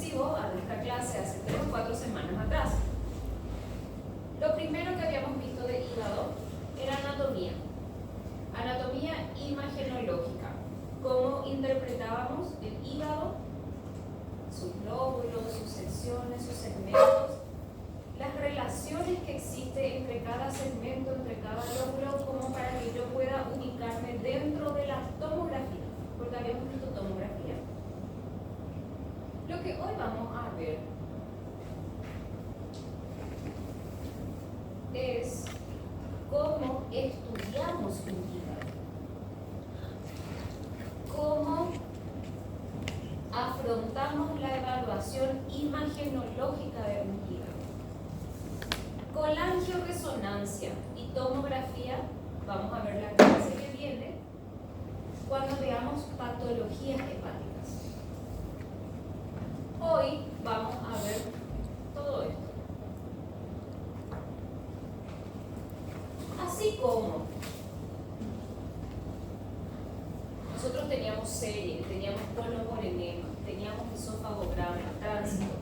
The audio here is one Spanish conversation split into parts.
recibo a nuestra clase hace 3 o 4 semanas atrás. Lo primero que habíamos visto de hígado era anatomía. Anatomía imagenológica. Cómo interpretábamos el hígado, sus lóbulos, sus secciones, sus segmentos, las relaciones que existen entre cada segmento, entre cada lóbulo, como para que yo pueda ubicarme dentro de la tomografía, porque habíamos visto tomografía. Lo que hoy vamos a ver es cómo estudiamos un hígado, cómo afrontamos la evaluación imagenológica de un hígado. Colangioresonancia y tomografía, vamos a ver la clase que viene, cuando veamos patologías hepáticas. Hoy vamos a ver todo esto. Así como nosotros teníamos serie, teníamos colon por enema, teníamos esofagograma, tránsito,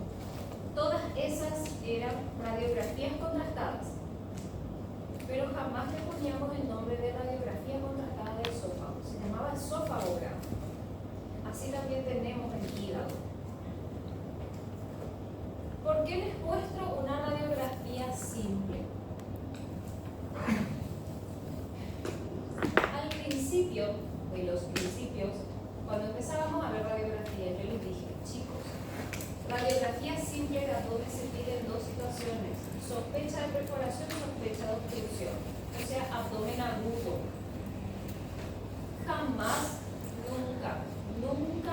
todas esas eran radiografías contrastadas, pero jamás le poníamos el nombre de radiografía contrastada de esófago, se llamaba esofagograma. Así también tenemos el hígado. ¿Por qué les muestro una radiografía simple? Al principio, de los principios, cuando empezábamos a ver radiografía, yo les dije, chicos, radiografía simple de abdomen se pide en 2 situaciones: sospecha de perforación y sospecha de obstrucción, o sea, abdomen agudo. Jamás, nunca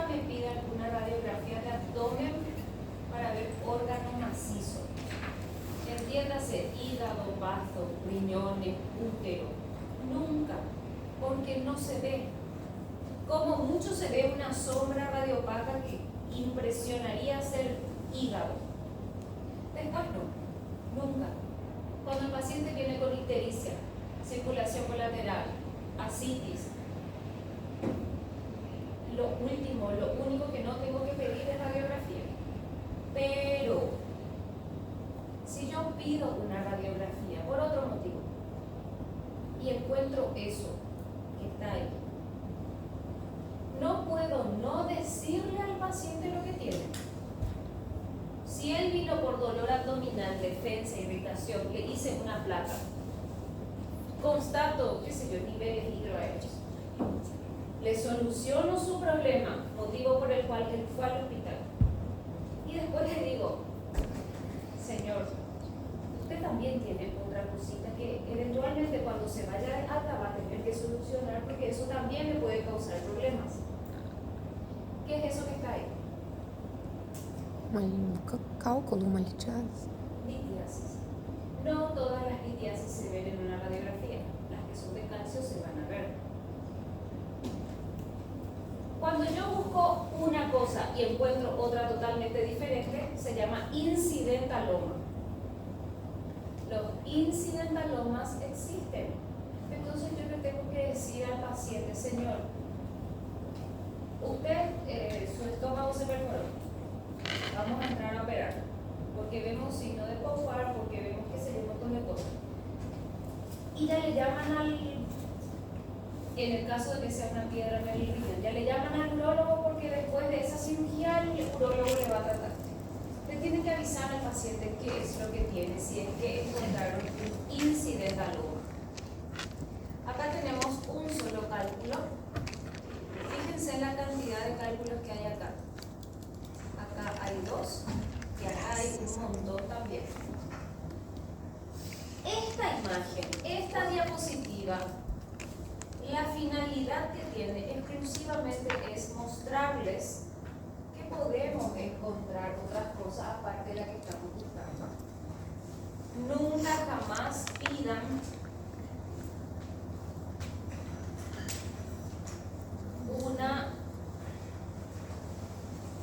me pidan una radiografía de abdomen para ver órgano macizo. Entiéndase, hígado, bazo, riñones, útero. Nunca, porque no se ve. Como mucho se ve una sombra radiopaca que impresionaría ser hígado. Después no, nunca. Cuando el paciente viene con ictericia, circulación colateral, ascitis, lo único que no tengo que pedir es radiografía. Pero si yo pido una radiografía por otro motivo y encuentro eso que está ahí, no puedo no decirle al paciente lo que tiene. Si él vino por dolor abdominal, defensa, irritación, le hice una placa, constato, qué sé yo, niveles hidroaéreos, le soluciono su problema, motivo por el cual él fue al hospital, y después le digo, señor, usted también tiene otra cosita que eventualmente cuando se vaya de alta va a tener que solucionar, porque eso también le puede causar problemas. ¿Qué es eso que está ahí? Cálculo, uma litiase. Litiasis. No todas las litiasis se ven en una radiografía. Las que son de calcio se van a ver. Cuando yo busco una cosa y encuentro otra totalmente diferente, se llama incidentaloma. Los incidentalomas existen. Entonces yo le tengo que decir al paciente, señor, usted, su estómago se perforó. Vamos a entrar a operar, porque vemos signo de Pofar, porque vemos que se le un montón de cosas. Y ya le llaman en el caso de que sea una piedra en el riñón, ya le llaman al urólogo, porque después de esa cirugía el urólogo le va a tratar. Le tienen que avisar al paciente qué es lo que tiene, si es que encontraron un incidentaloma. Acá tenemos un solo cálculo. Fíjense en la cantidad de cálculos que hay acá. Acá hay 2 y acá hay un montón también. Esta imagen, esta diapositiva, la finalidad que tiene exclusivamente es mostrarles que podemos encontrar otras cosas aparte de la que estamos buscando. Nunca jamás pidan una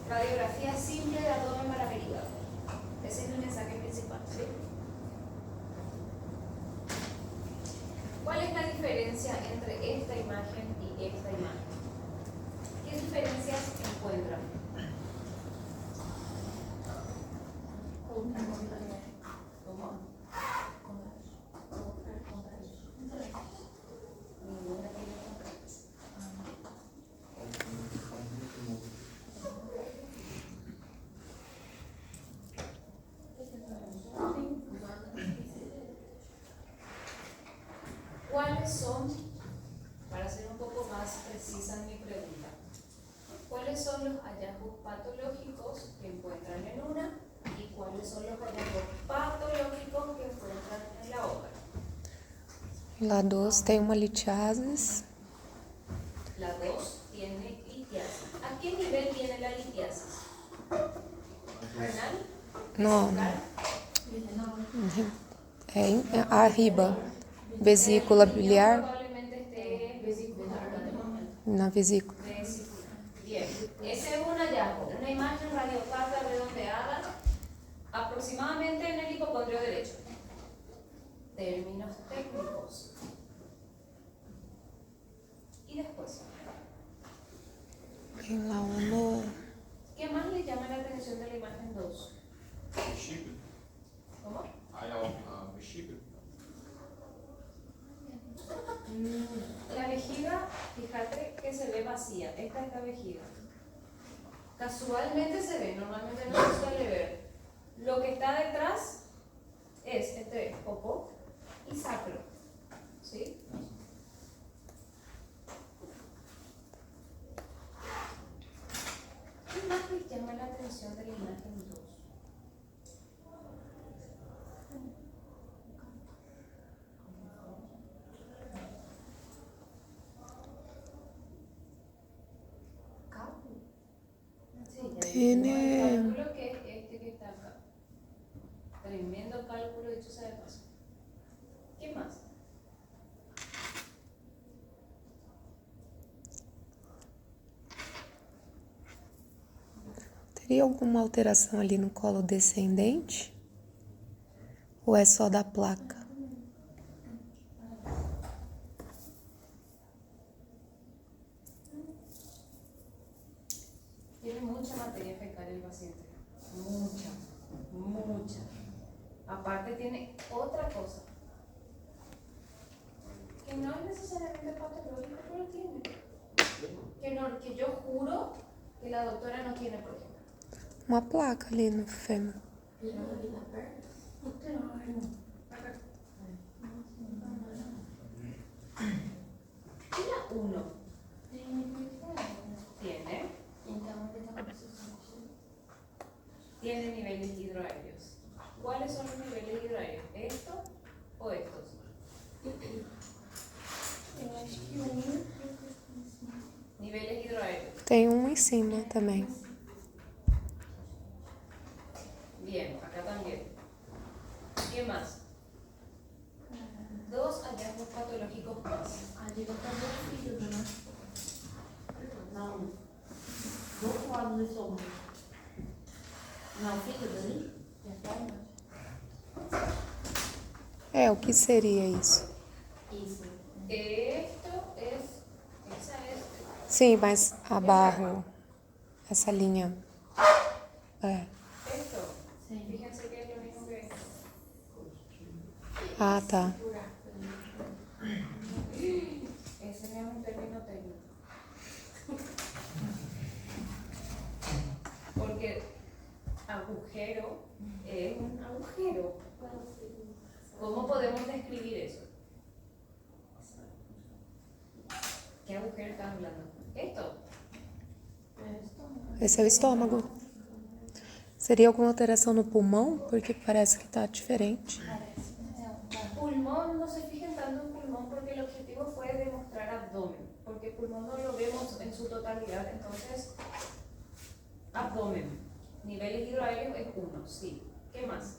radiografía simple de abdomen para ver hígado. Ese es el mensaje principal, ¿sí? ¿Cuál es la diferencia entre esta imagen y esta imagen? ¿Qué diferencias encuentran? ¿cuáles son, para ser un poco más precisa en mi pregunta, cuáles son los hallazgos patológicos que encuentran en una y cuáles son los hallazgos patológicos que encuentran en la otra? La 2 tem uma litiasis. La 2 tiene litiasis. ¿A qué nivel tiene la litiasis? ¿Renal? Não, é arriba. Vesícula biliar Probablemente esté vesicular. na vesícula. Bien, ese es un hallazgo, una imagen radiocarta redondeada aproximadamente en el hipocondrio derecho. Términos técnicos. Y después, Em la 1, ¿qué más le llama la atención de la imagen 2? Vesícula. ¿Cómo? Aí a vesícula. La vejiga, fíjate que se ve vacía. Esta es la vejiga. Casualmente se ve, normalmente no se suele ver. Lo que está detrás es entre popó y sacro. ¿Sí? ¿Qué más les llama la atención de la imagen 2? Cálculo. Sí, ya Tiene- el cálculo que es este que está acá. Tremendo cálculo, dicho sea de paso. ¿Qué más? teria alguma alteração ali no colo descendente? Ou é só da placa? Tiene mucha materia fecal el paciente. Mucha, mucha. Aparte tiene otra cosa. Que no es necesariamente patológico, pero tiene. Que yo juro que la doctora no tiene, por ejemplo. Uma placa ali no fêmur. Y la 1 tiene niveles hidroaéreos. ¿Cuáles son los niveles hidroaéreos? ¿Estos o estos? Niveles hidroaéreos. Tem um em cima também. Bien, acá también. ¿Qué más? Dos hallazgos patológicos más. Não. Do outro lado do estômago. Não, fígado ali? É, o que seria isso? Isso. Esto es. Esa es. Sim, mas abarro essa linha. É. Esto. Fíjense que es lo mismo que esto. Ah, tá. Ese no es un término técnico. Porque agujero es un agujero. ¿Cómo podemos describir eso? ¿Qué agujero estás hablando? ¿Esto? Esse é o estômago. Seria alguma alteração no pulmão? Porque parece que tá diferente. Pulmón, no se fijen tanto en pulmón porque el objetivo fue demostrar abdomen. Porque pulmón no lo vemos en su totalidad, entonces abdomen. Niveles hidroaéreos es 1, sí. ¿Qué más?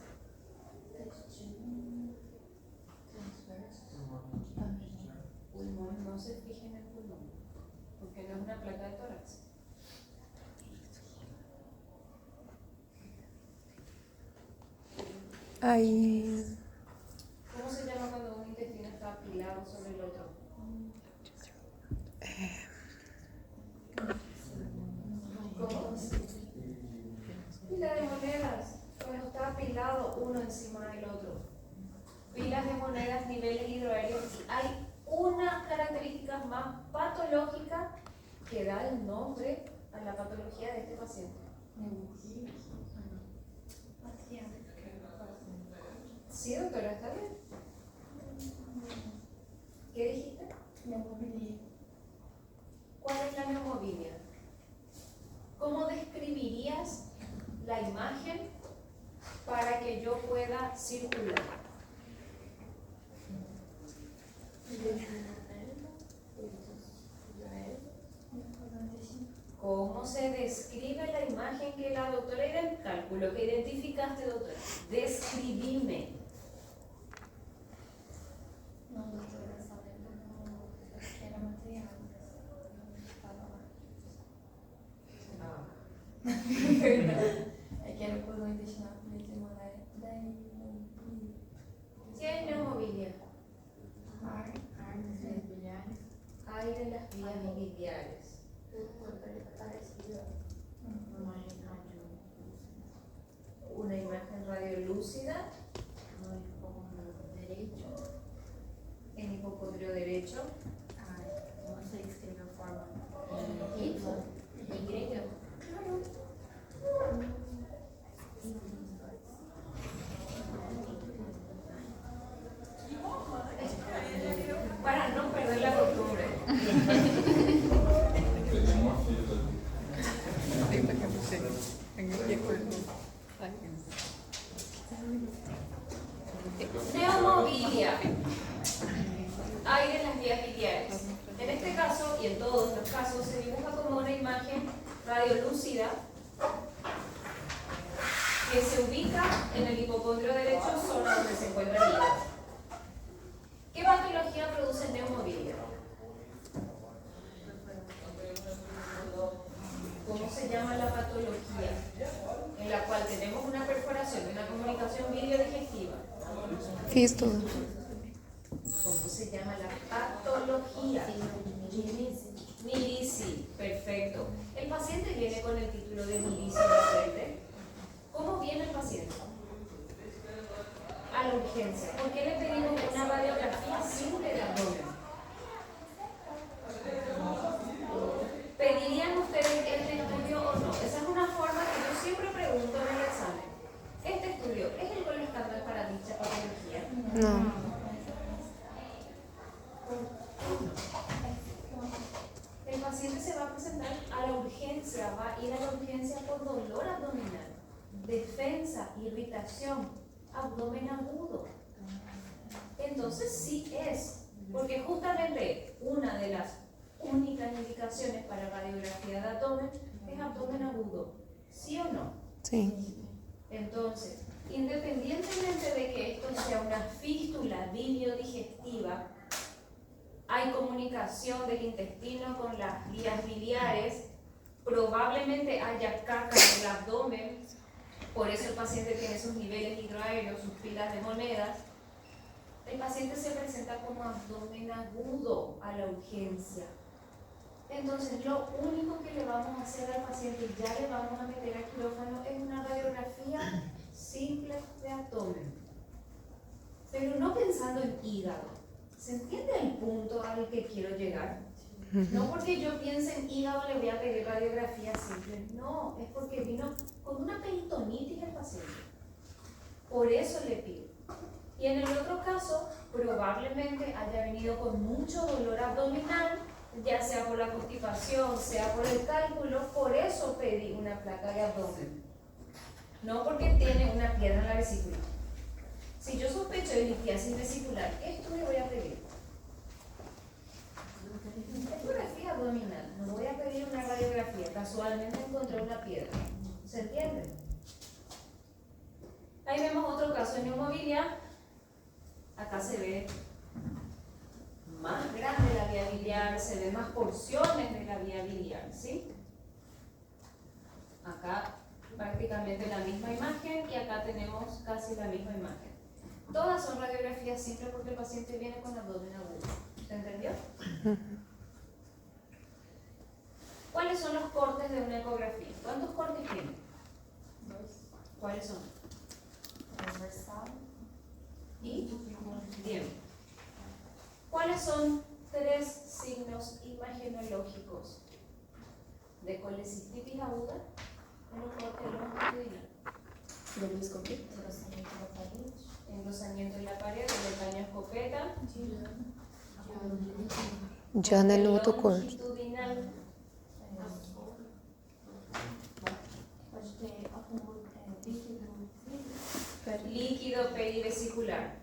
Pulmón, no se fijen en pulmón, porque no es una placa de tórax. Aí. ¿Cómo se llama cuando un intestino está apilado sobre el otro? ¿Cómo? Pila de monedas. Cuando está apilado uno encima del otro. Pilas de monedas, niveles hidroaéreos. Y hay una característica más patológica que da el nombre a la patología de este paciente. Sí, doctora, está bien. ¿Qué dijiste? Neumobilia. ¿Cuál es la neumobilia? ¿Cómo describirías la imagen para que yo pueda circular? ¿Cómo se describe la imagen que la doctora cálculo que identificaste, doctora? Describime. No, doctora, sabemos que era material. É que era o cordão intestinal preto e mulher, daí ¿Qué es neumobilia? armas biliares. Aire en las vías biliares. Una imagen radiolúcida en hipocondrio derecho. Não sei escrever a forma em grego. Para no perder la costumbre. Peguei uma fila. Tenta que eu não sei. Aqui é Neumobilia. Aire en las vías biliares. En este caso, y en todos los casos, se dibuja como una imagen radiolúcida que se ubica en el hipocondrio derecho, zona donde se encuentra el hígado. ¿Qué patología produce neumobilia? ¿Cómo se llama la patología en la cual tenemos una perforación, una comunicación biliodigestiva? Fístula. ¿Cómo se llama la patología? Mirici, perfecto. El paciente viene con el título de Mirici en la frente. ¿Cómo viene el paciente? A la urgencia. ¿Por qué le pedimos una radiografía simple de abdomen? ¿Pedirían ustedes este estudio o no? Esa es una forma que yo siempre pregunto en el examen. ¿Este estudio es el gol estándar para dicha patología? Não. El paciente se va a presentar a la urgencia, va a ir a la urgencia por dolor abdominal, defensa, irritación, abdomen agudo. Entonces sí es, porque justamente una de las únicas indicaciones para radiografía de abdomen es abdomen agudo, ¿sí o no? Sim. Entonces, independientemente de que esto sea una fístula biliodigestiva, hay comunicación del intestino con las vías biliares, probablemente haya caca en el abdomen, por eso el paciente tiene sus niveles hidroaéreos, sus pilas de monedas. El paciente se presenta como abdomen agudo a la urgencia. Entonces, lo único que le vamos a hacer al paciente, ya le vamos a meter a quirófano, es una radiografía simple de abdomen. Pero no pensando en hígado. ¿Se entiende el punto al que quiero llegar? No porque yo piense en hígado le voy a pedir radiografía simple. No, es porque vino con una peritonitis el paciente. Por eso le pido. Y en el otro caso, probablemente haya venido con mucho dolor abdominal, ya sea por la constipación, sea por el cálculo, por eso pedí una placa de abdomen. No porque tiene una piedra en la vesícula. Si yo sospecho de litiasis vesicular, ¿qué estudio voy a pedir? Ecografía abdominal. No voy a pedir una radiografía. Casualmente encontré una piedra. ¿Se entiende? Ahí vemos otro caso de neumobilia. Acá se ve más grande la vía biliar, se ven más porciones de la vía biliar, ¿sí? Acá prácticamente la misma imagen y acá tenemos casi la misma imagen. Todas son radiografías simples porque el paciente viene con abdomen agudo. ¿Se entendió? ¿Cuáles son los cortes de una ecografía? ¿Cuántos cortes tiene? Dois. ¿Cuáles son? Transversal. Y bien. ¿Cuáles son 3 signos imagenológicos de colecistitis aguda en un corte longitudinal? Engrosamiento en la pared, el caño escopeta, Diana é no outro corpo. Longitudinal. Pode ter acúmulo líquido, Líquido perivesicular.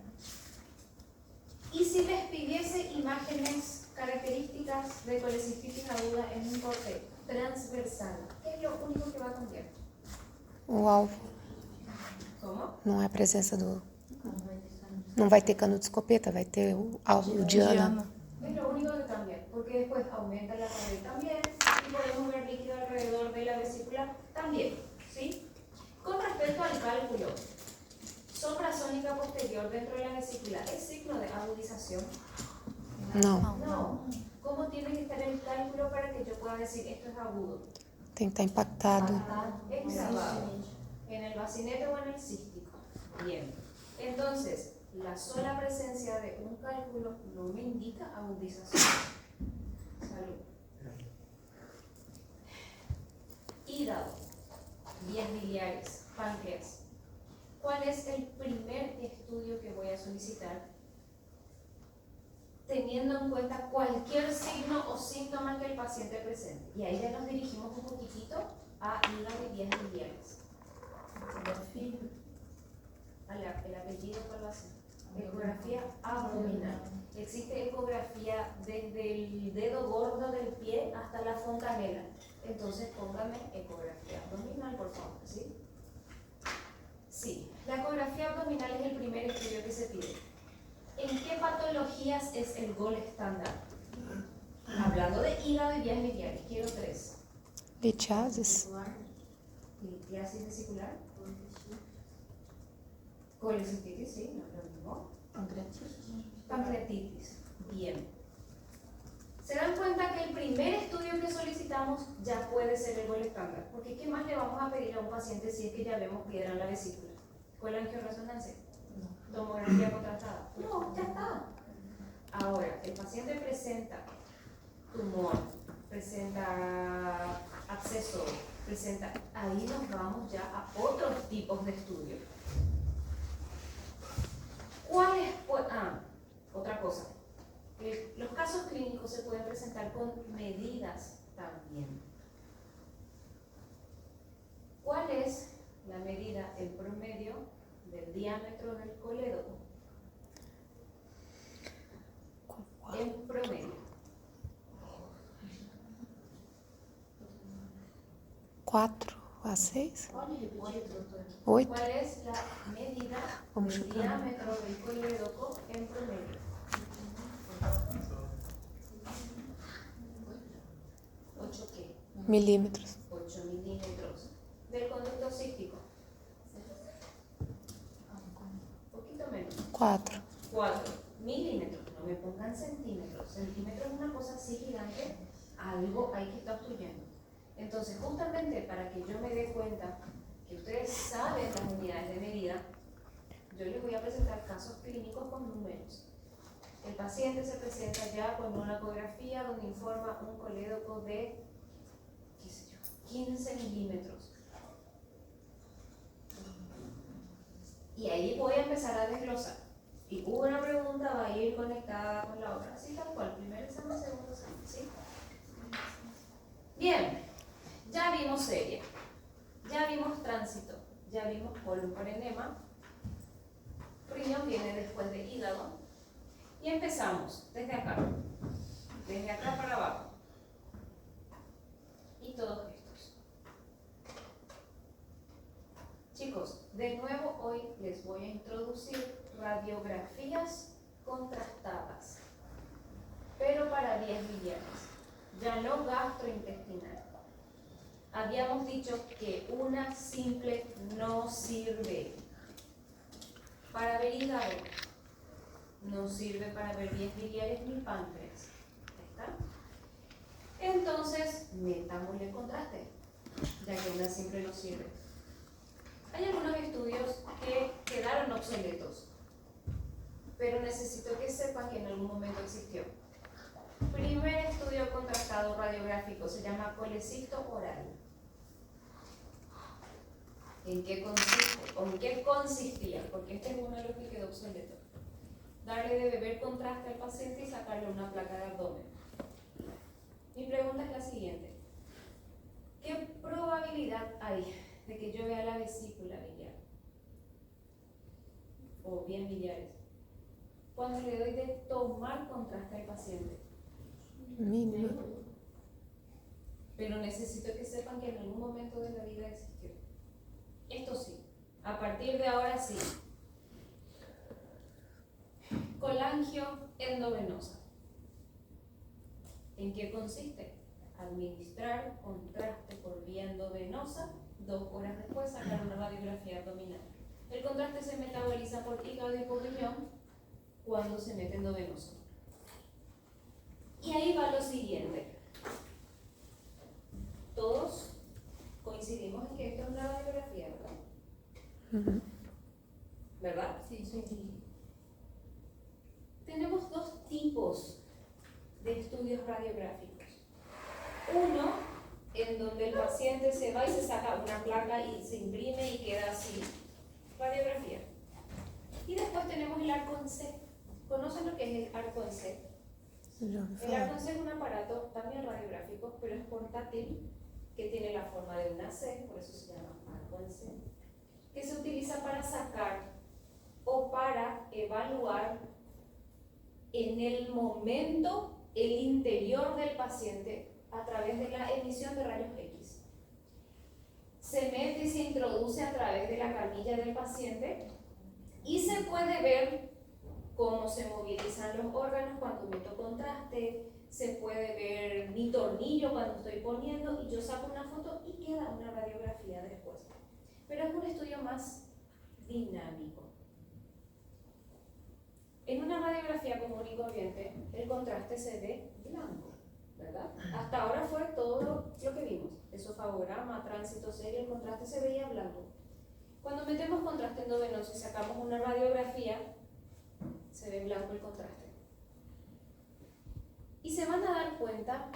¿Y si les pidiese imágenes características de colecistitis aguda en un corte transversal? ¿Qué es lo único que va a cambiar? O alvo ¿Cómo? não é a presença do. Não vai ter cano de escopeta, vai ter o alvo Diana. Es lo único que cambia, porque después aumenta la pared también y podemos ver líquido alrededor de la vesícula también, ¿sí? Con respecto al cálculo, sombra sónica posterior dentro de la vesícula, ¿es signo de agudización? Não, No. ¿Cómo tiene que estar el cálculo para que yo pueda decir esto es agudo? tem que estar impactado. Exavado. ¿En el bacinete o en el cístico? Bien. Entonces, la sola presencia de un cálculo no me indica agudización. Salud. Hígado, vías biliares, páncreas. ¿Cuál es el primer estudio que voy a solicitar? Teniendo en cuenta cualquier signo o síntoma que el paciente presente. Y ahí ya nos dirigimos un poquitito a hígado y vías biliares. El apellido, ¿cuál va a ser? Ecografía abdominal. Existe ecografía desde el dedo gordo del pie hasta la fontanela. Entonces póngame ecografía abdominal, por favor, ¿sí? Sí, la ecografía abdominal es el primer estudio que se pide. ¿En qué patologías es el gol estándar? Hablando de hígado y vías biliares, quiero 3. Litiasis, Litiasis vesicular. Colecistitis, sí, no es lo mismo. Pancreatitis. Bien. ¿Se dan cuenta que el primer estudio que solicitamos ya puede ser el gol estándar? Porque ¿qué más le vamos a pedir a un paciente si es que ya vemos piedra en la vesícula? ¿Colangiorresonancia? ¿Tomografía contrastada? No, ya está. Ahora, el paciente presenta tumor, presenta absceso, presenta... Ahí nos vamos ya a otros tipos de estudios. ¿Cuál es? Otra cosa. Los casos clínicos se pueden presentar con medidas también. ¿Cuál es la medida en promedio del diámetro del colédoco? En promedio. 4 a 6? 8? ¿Cuál es la medida Vamos del chutando. diámetro del colédoco en promedio? 8 qué? Milímetros. 8 milímetros. Del conducto cístico. Un poquito menos. 4. 4 milímetros. No me pongan centímetros. Centímetros es una cosa así gigante. Algo hay que estar obstruyendo. Entonces, justamente para que yo me dé cuenta que ustedes saben las unidades de medida, yo les voy a presentar casos clínicos con números. El paciente se presenta ya con una ecografía donde informa un colédoco de, qué sé yo, 15 milímetros. Y ahí voy a empezar a desglosar. Y una pregunta va a ir conectada con la otra. Así tal cual, primer examen, segundo examen, ¿sí? Bien, ya vimos serie, ya vimos tránsito, ya vimos colon por enema. Riñón viene después de hígado. Y empezamos desde acá para abajo. Y todos estos. Chicos, de nuevo hoy les voy a introducir radiografías contrastadas, pero para vías biliares, ya no gastrointestinal. Habíamos dicho que una simple no sirve para ver hígado, no sirve para ver vías biliares ni páncreas. ¿Está? Entonces, metámosle contraste, ya que una simple no sirve. Hay algunos estudios que quedaron obsoletos, pero necesito que sepan que en algún momento existió. Primer estudio contrastado radiográfico se llama colecisto oral. ¿En qué consiste? ¿O en qué consistía? Porque este es uno de los que quedó obsoleto. darle de beber contraste al paciente y sacarle una placa de abdomen. Mi pregunta es la siguiente. ¿Qué probabilidad hay de que yo vea la vesícula biliar? O bien biliares. Cuando le doy de tomar contraste al paciente. Mínima. Pero necesito que sepan que en algún momento de la vida existió. Esto sí, a partir de ahora sí. Colangio endovenosa. ¿En qué consiste? Administrar contraste por vía endovenosa, 2 horas después sacar una radiografía abdominal. El contraste se metaboliza por hígado y por riñón cuando se mete endovenoso. Y ahí va lo siguiente. Todos coincidimos en que esto es una radiografía, ¿verdad? ¿Verdad? Sí. Tenemos 2 tipos de estudios radiográficos. Uno, en donde el paciente se va y se saca una placa y se imprime y queda así, radiografía. Y después tenemos el arco en C. ¿Conocen lo que es el arco en C? El arco en C es un aparato también radiográfico, pero es portátil, que tiene la forma de una C, por eso se llama arco en C, que se utiliza para sacar o para evaluar en el momento el interior del paciente a través de la emisión de rayos X. Se mete y se introduce a través de la camilla del paciente y se puede ver cómo se movilizan los órganos cuando meto contraste, se puede ver mi tornillo cuando estoy poniendo y yo saco una foto y queda una radiografía después. Pero es un estudio más dinámico. En una radiografía común y corriente, el contraste se ve blanco, ¿verdad? Hasta ahora fue todo lo que vimos. Esofagograma, tránsito serio, el contraste se veía blanco. Cuando metemos contraste endovenoso y sacamos una radiografía, se ve blanco el contraste. Y se van a dar cuenta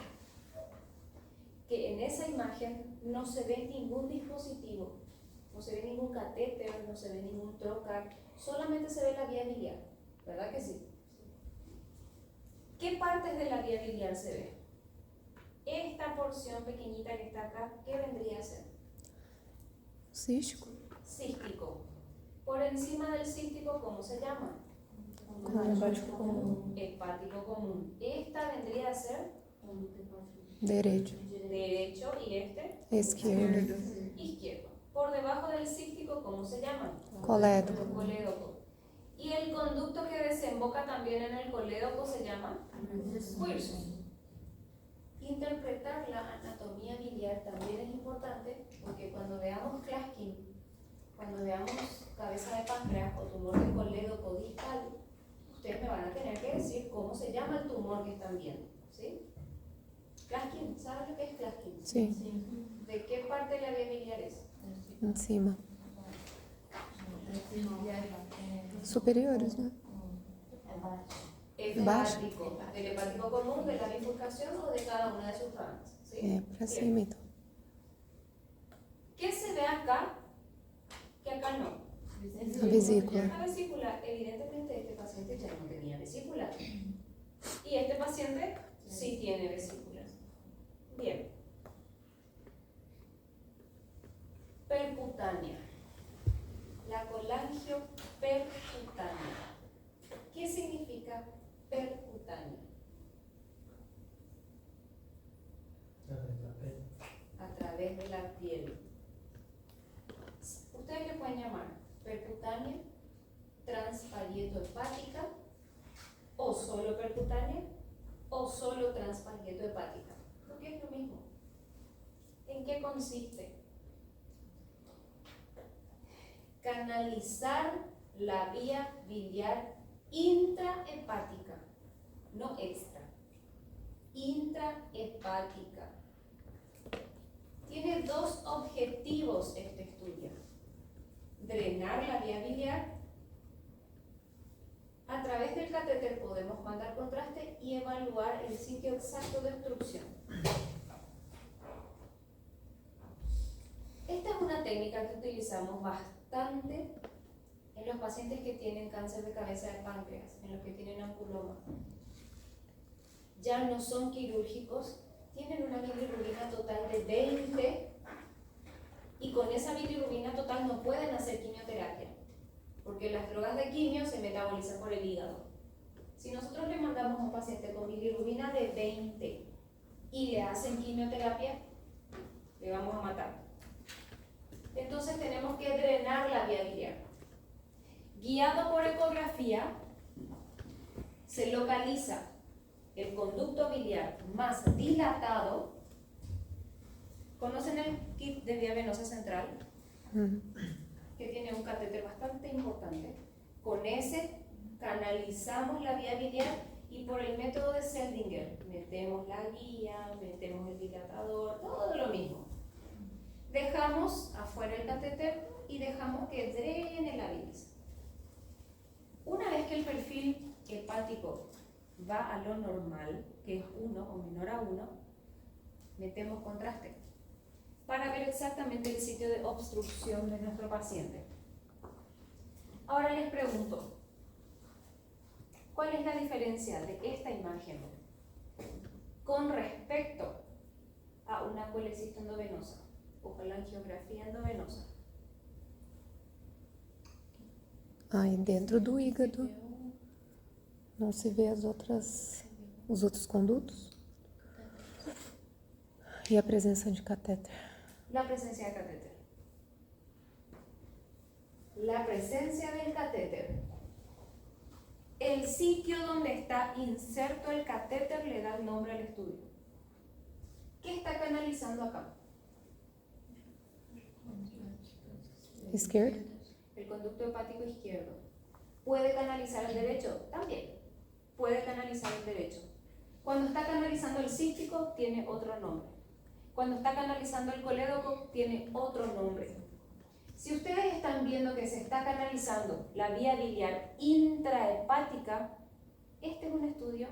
que en esa imagen no se ve ningún dispositivo, no se ve ningún catéter, no se ve ningún trocar, solamente se ve la vía biliar, ¿verdad que sí? ¿Qué partes de la vía biliar se ve? Esta porción pequeñita que está acá, ¿qué vendría a ser? Cístico. Cístico. Por encima del cístico, ¿cómo se llama? Hepático común. Hepático común. Esta vendría a ser Derecho. derecho y este Izquierdo. izquierdo. Por debajo del cístico, ¿cómo se llama? Colédoco. Colédoco. Y el conducto que desemboca también en el colédoco se llama huirsus. Interpretar la anatomía biliar también es importante porque cuando veamos Claskin, cuando veamos cabeza de páncreas o tumor del colédoco distal, ustedes me van a tener que decir cómo se llama el tumor que están viendo, ¿sí? Claskin, ¿sabes lo que es Claskin? Sí. ¿De qué parte de la vía biliar es? Encima. Superiores, ¿no? Es Baixo. hepático, del hepático común, de la bifurcación o de cada una de sus ramas, ¿sí? Pra cima, então. ¿Qué se ve acá que acá no? A vesícula. La vesícula, evidentemente este paciente ya no tenía vesícula. Y este paciente sí tiene vesículas. Bien. Percutánea. La colangio percutánea. ¿Qué significa percutánea? A través de la piel. Ustedes le pueden llamar percutánea, transparieto-hepática, o solo percutánea, o solo transparieto-hepática. Porque es lo mismo. ¿En qué consiste? Canalizar la vía biliar intrahepática, no extra, intrahepática. Tiene 2 objetivos este estudio: drenar la vía biliar. A través del catéter podemos mandar contraste y evaluar el sitio exacto de obstrucción. Esta es una técnica que utilizamos bastante en los pacientes que tienen cáncer de cabeza de páncreas, en los que tienen ampuloma, ya no son quirúrgicos, tienen una bilirrubina total de 20 y con esa bilirrubina total no pueden hacer quimioterapia, porque las drogas de quimio se metabolizan por el hígado. Si nosotros le mandamos a un paciente con bilirrubina de 20 y le hacen quimioterapia, le vamos a matar. Entonces tenemos que drenar la vía biliar. Guiado por ecografía, se localiza el conducto biliar más dilatado. ¿Conocen el kit de vía venosa central? Que tiene un catéter bastante importante. Con ese canalizamos la vía biliar y por el método de Seldinger metemos la guía, metemos el dilatador, todo lo mismo. Dejamos afuera el catéter y dejamos que drene la bilis. Una vez que el perfil hepático va a lo normal, que es 1 o menor a 1, metemos contraste para ver exactamente el sitio de obstrucción de nuestro paciente. Ahora les pregunto, ¿cuál es la diferencia de esta imagen con respecto a una colecista endovenosa o colangiografía endovenosa? Aí dentro do hígado não se vê os outros condutos? E a presença de catéter? La presencia de catéter. La presencia del catéter. El sitio donde está inserto el catéter le da el nombre al estudio. ¿Qué está canalizando acá? Esquerdo? El conducto hepático izquierdo. ¿Puede canalizar el derecho? También. Puede canalizar el derecho. Cuando está canalizando el cístico, tiene otro nombre. Cuando está canalizando el colédoco, tiene otro nombre. Si ustedes están viendo que se está canalizando la vía biliar intrahepática, este es un estudio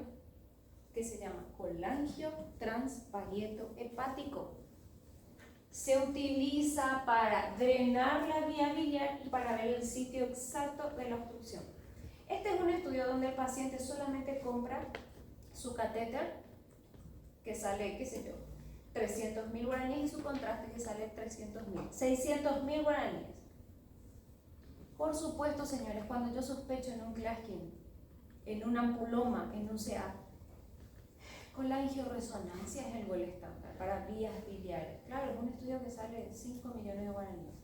que se llama colangio transparieto hepático. Se utiliza para drenar la vía biliar y para ver el sitio exacto de la obstrucción. Este es un estudio donde el paciente solamente compra su catéter, que sale, qué sé yo, 300.000 guaraníes, y su contraste, que sale 600.000 guaraníes. Por supuesto, señores, cuando yo sospecho en un Claskin, en un ampuloma, en un CA, colangioresonancia es el gol estándar para vías biliares. Claro, es un estudio que sale 5 millones de guaraníes.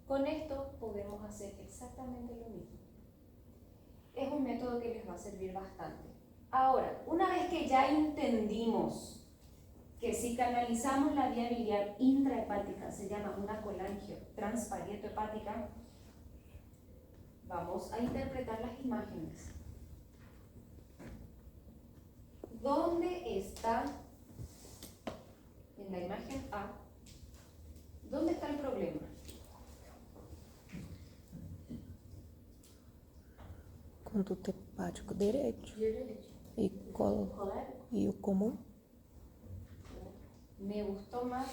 Con esto podemos hacer exactamente lo mismo. Es un método que les va a servir bastante. Ahora, una vez que ya entendimos que si canalizamos la vía biliar intrahepática se llama una colangio transparieto hepática, vamos a interpretar las imágenes. ¿Dónde está, en la imagen A, dónde está el problema? Conduto hepático direito. Derecho. E o comum? Me gustó más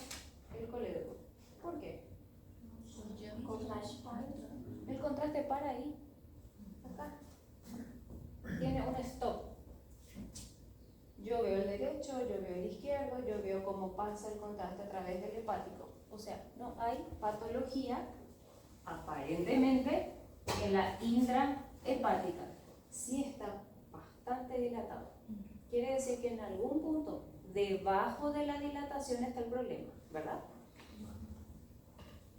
el colédoco. ¿Por qué? El contraste para ahí, acá. Tiene un stop. Yo veo el derecho, yo veo el izquierdo, yo veo cómo pasa el contraste a través del hepático. O sea, no hay patología, aparentemente, en la intrahepática. Sí está bastante dilatado. Quiere decir que en algún punto, debajo de la dilatación está el problema, ¿verdad?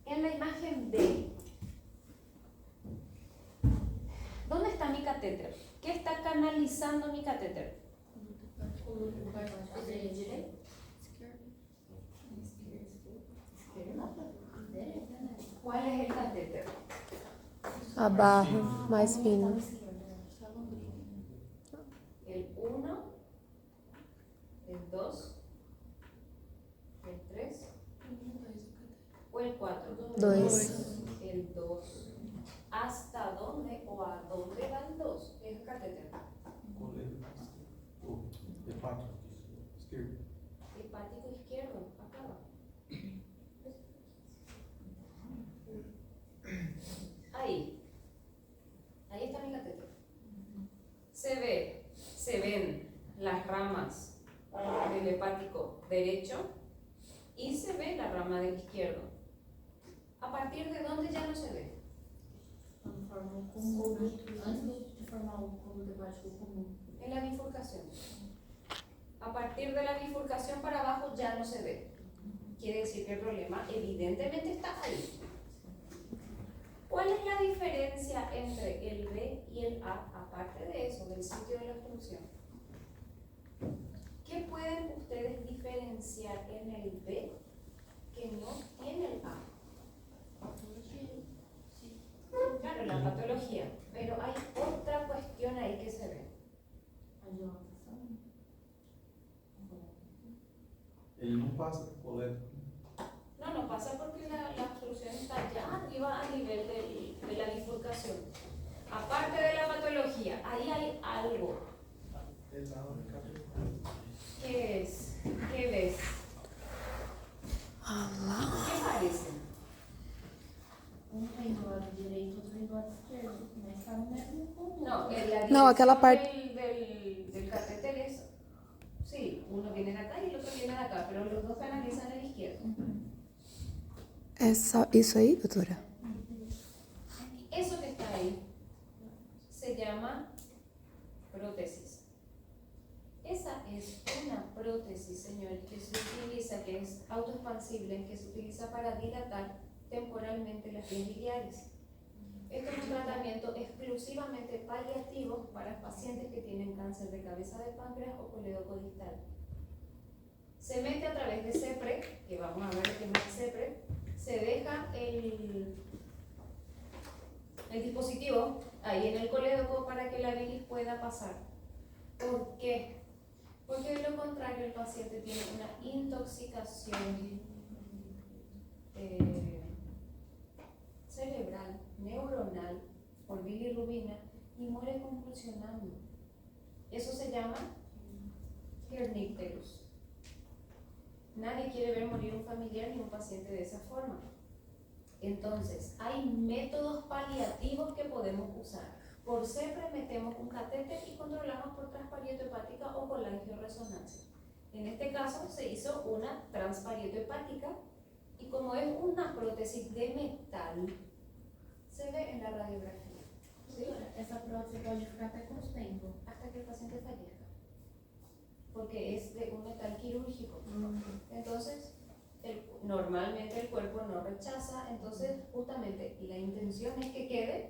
En la imagen B, ¿dónde está mi catéter? ¿Qué está canalizando mi catéter? ¿Cuál es el catéter? A barra mais fina. El 1, el 2, el 3 o el 4. 2. El 2. ¿Hasta dónde o a dónde va el 2? Es el catéter. Hepático esquerdo. Hepático izquierdo, acá va. Ahí. izquierdo. ¿A partir de dónde ya no se ve? Quando forma o comum, antes de formar o cômodo hepático comum. En la bifurcación. A partir de la bifurcación para abajo ya no se ve. Quiere decir que el problema evidentemente está ahí. ¿Cuál es la diferencia entre el B y el A, aparte de eso, del sitio de la obstrucción? ¿Qué pueden ustedes diferenciar en el B que no tiene el A? Claro, la patología, pero hay otra cuestión ahí que se ve. A dilatação. Ele não passa por coleta. No pasa porque la obstrucción está ya arriba a nivel de la bifurcación. Aparte de la patología, ahí hay algo. ¿Qué es? ¿Qué ves? ¿Qué parece? Um vem do lado direito, outro vem do lado esquerdo. Mas tá no mesmo conjunto. No, en la No, aquella dirección parte- del catéter es, sí, uno viene de acá y el otro viene de acá, pero los dos canalizan el izquierdo. Isso aí, doutora? Eso que está ahí se llama prótesis. Esa es una prótesis, señores, que se utiliza, que es autoexpansible, que se utiliza para dilatar temporalmente las vías biliares. Esto es un tratamiento exclusivamente paliativo para pacientes que tienen cáncer de cabeza de páncreas o colédoco distal. Se mete a través de CEPRE, que vamos a ver lo que es el CEPRE, se deja el dispositivo ahí en el colédoco para que la bilis pueda pasar. ¿Por qué? Porque de lo contrario el paciente tiene una intoxicación cerebral, neuronal, por bilirrubina y muere convulsionando. Eso se llama kernicterus. Nadie quiere ver morir un familiar ni un paciente de esa forma. Entonces, hay métodos paliativos que podemos usar. Por CEPRE metemos un catéter y controlamos por transparieto hepática o colangiorresonancia. En este caso se hizo una transparieto hepática y como es una prótesis de metal, se ve en la radiografía. ¿Sí? Essa prótese pode ficar até quanto tempo? Hasta que el paciente fallezca. Porque es de un metal quirúrgico. Entonces, normalmente el cuerpo no rechaza, entonces justamente la intención es que quede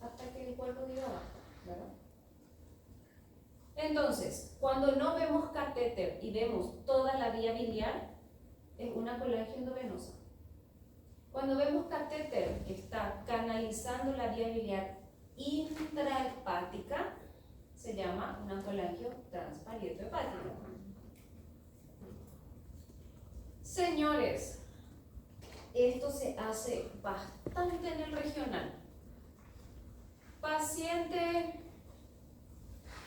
hasta que el cuerpo diga basta, ¿verdad? Entonces, cuando no vemos catéter y vemos toda la vía biliar, es una colangioendovenosa. Cuando vemos catéter que está canalizando la vía biliar intrahepática, se llama una colangiotransparieto hepática. Señores, esto se hace bastante en el regional. Paciente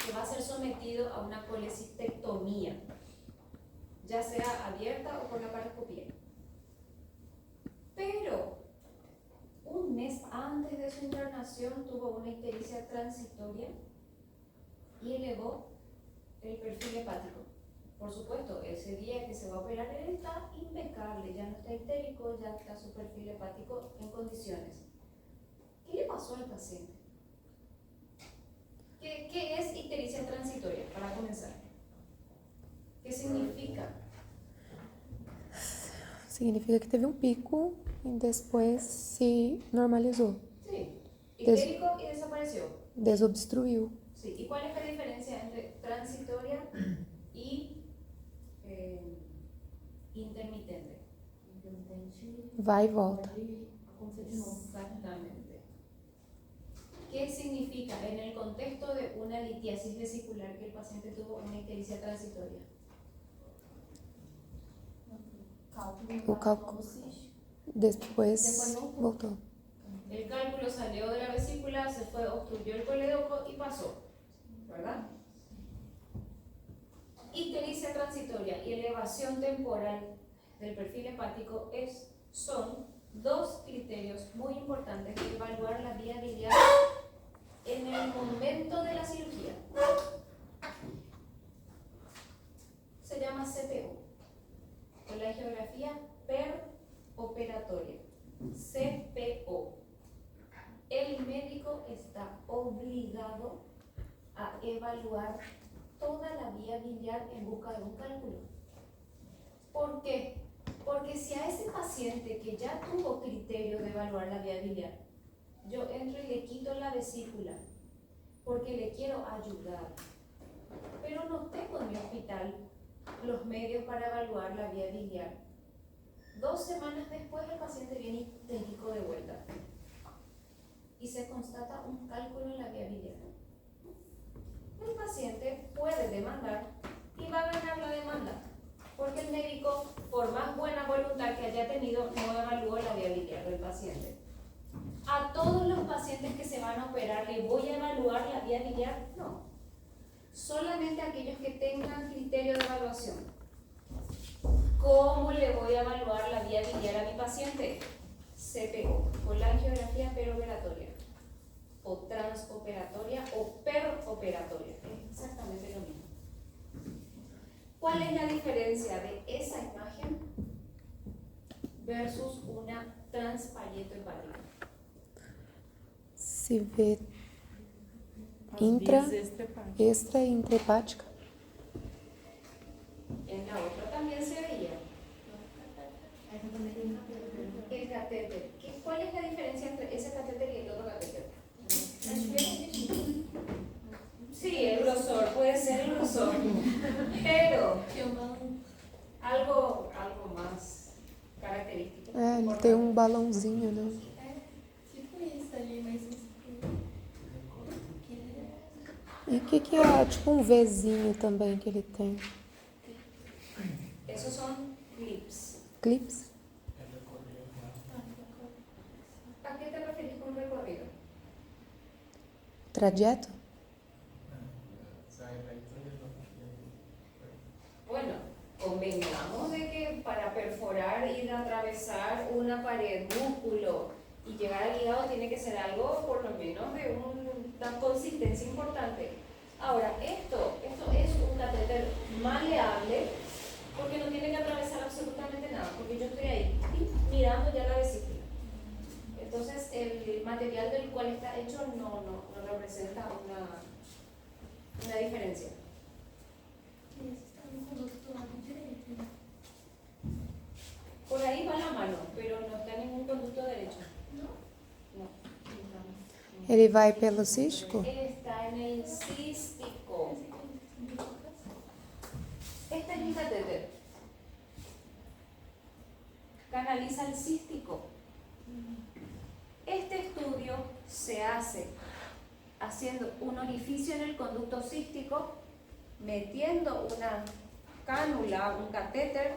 que va a ser sometido a una colecistectomía, ya sea abierta o por laparoscopía. Pero un mes antes de su internación tuvo una ictericia transitoria y elevó el perfil hepático. Por supuesto, ese día que se va a operar él está impecable, ya no está ictérico, ya está su perfil hepático en condiciones. ¿Qué le pasó al paciente? ¿Qué es ictericia transitoria? Para comenzar, ¿qué significa? Significa que teve um pico e depois se normalizou, Sí, ictérico y desapareció. desobstruiu. Sí, ¿y cuál es la diferencia entre transitoria y intermitente? Intermitente. Vai e volta. Pode acontecer de novo. Exactamente. ¿Qué significa en el contexto de una litiasis vesicular que el paciente tuvo una ictericia transitoria? O cálculo. Depois voltou. El cálculo salió de la vesícula, se fue, obstruyó el colédoco y pasó, ¿verdad? Ictericia transitoria y elevación temporal del perfil hepático son dos criterios muy importantes de evaluar la vía biliar en el momento de la cirugía. Se llama CPO, colangiografía per operatoria, CPO. El médico está obligado a evaluar toda la vía biliar en busca de un cálculo. ¿Por qué? Porque si a ese paciente que ya tuvo criterio de evaluar la vía biliar, yo entro y le quito la vesícula porque le quiero ayudar, pero no tengo en mi hospital los medios para evaluar la vía biliar, 2 semanas después el paciente viene histérico de vuelta y se constata un cálculo en la vía biliar. El paciente puede demandar y va a ganar la demanda, porque el médico, por más buena voluntad que haya tenido, no evaluó la vía biliar del paciente. ¿A todos los pacientes que se van a operar le voy a evaluar la vía biliar? No. Solamente aquellos que tengan criterio de evaluación. ¿Cómo le voy a evaluar la vía biliar a mi paciente? CPO, colangiografía peroperatoria, o transoperatoria o peroperatoria. Es exactamente lo mismo. ¿Cuál es la diferencia de esa imagen versus una transpaletohepática? Se vê As intra, vias extrahepáticas. extra e intrahepática. En la otra también se veía. Essa também tem cabelo. El catéter. ¿Cuál es la diferencia entre ese catéter y el otro catéter? Sí, el grosor, puede ser el grosor. Pero algo más característico. É, ele tem um balãozinho, né? Tipo isso ali, mas isso E o que é, tipo um Vzinho também que ele tem? Esos son clips. Clips? ¿A qué te refieres con recorrido? Trajeto? Bueno, convengamos de que para perforar y atravesar una pared, músculo y llegar al hígado tiene que ser algo por lo menos de una consistencia importante. Ahora, esto es un catéter maleable porque no tiene que atravesar absolutamente nada, porque yo estoy ahí mirando ya la vesícula. Entonces, el material del cual está hecho no representa una diferencia. esse está no conduto do lado direito, né? Por ahí va la mano, pero no está en ningún conducto derecho. Não? No. Ele vai pelo cístico? Está en el cístico. Este es mi catéter. Canaliza el cístico. Este estudio se hace haciendo un orificio en el conducto cístico, metiendo una cánula, un catéter,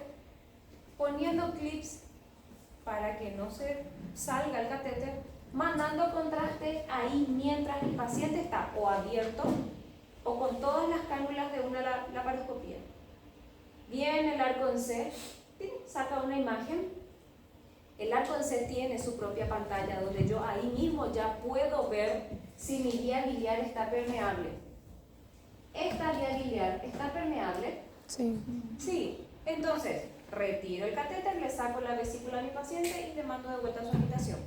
poniendo clips para que no se salga el catéter, mandando contraste ahí mientras el paciente está o abierto o con todas las cánulas de una laparoscopía. Viene el arco en C, saca una imagen. El arco en C tiene su propia pantalla donde yo ahí mismo ya puedo ver si mi vía biliar está permeable. ¿Esta vía biliar está permeable? Sim. Sí. Entonces, retiro el catéter, le saco la vesícula a mi paciente y le mando de vuelta a su habitación.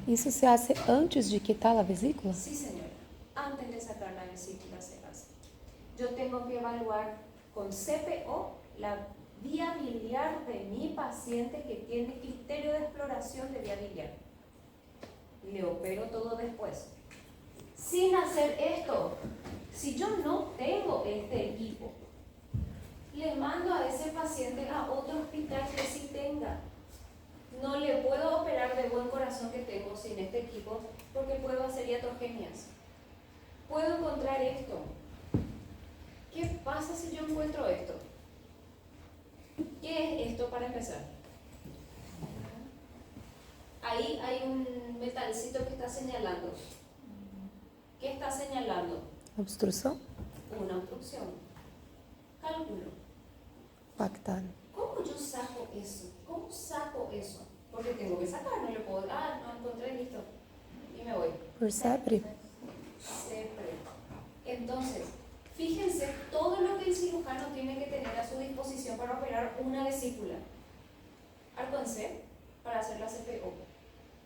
Isso se hace antes de quitar a vesícula? Sí, señora. Antes de sacar la vesícula se hace. Yo tengo que evaluar con CPO la vía biliar de mi paciente que tiene criterio de exploración de vía biliar. Le opero todo después. Sin hacer esto, si yo no tengo este equipo, le mando a ese paciente a otro hospital que sí tenga. No le puedo operar de buen corazón que tengo sin este equipo porque puedo hacer iatrogenias. Puedo encontrar esto. ¿Qué pasa si yo encuentro esto? ¿Qué es esto para empezar? Ahí hay un metalcito que está señalando. ¿Qué está señalando? Obstrução? Una obstrucción. Cálculo. Pactada. ¿Cómo yo saco eso? ¿Cómo saco eso? Porque tengo que sacar, no le puedo. No encontré, listo. Y me voy. Por SEPRE? Siempre. Entonces, fíjense todo lo que el cirujano tiene que tener a su disposición para operar una vesícula. Arco en C, para hacer la CPO.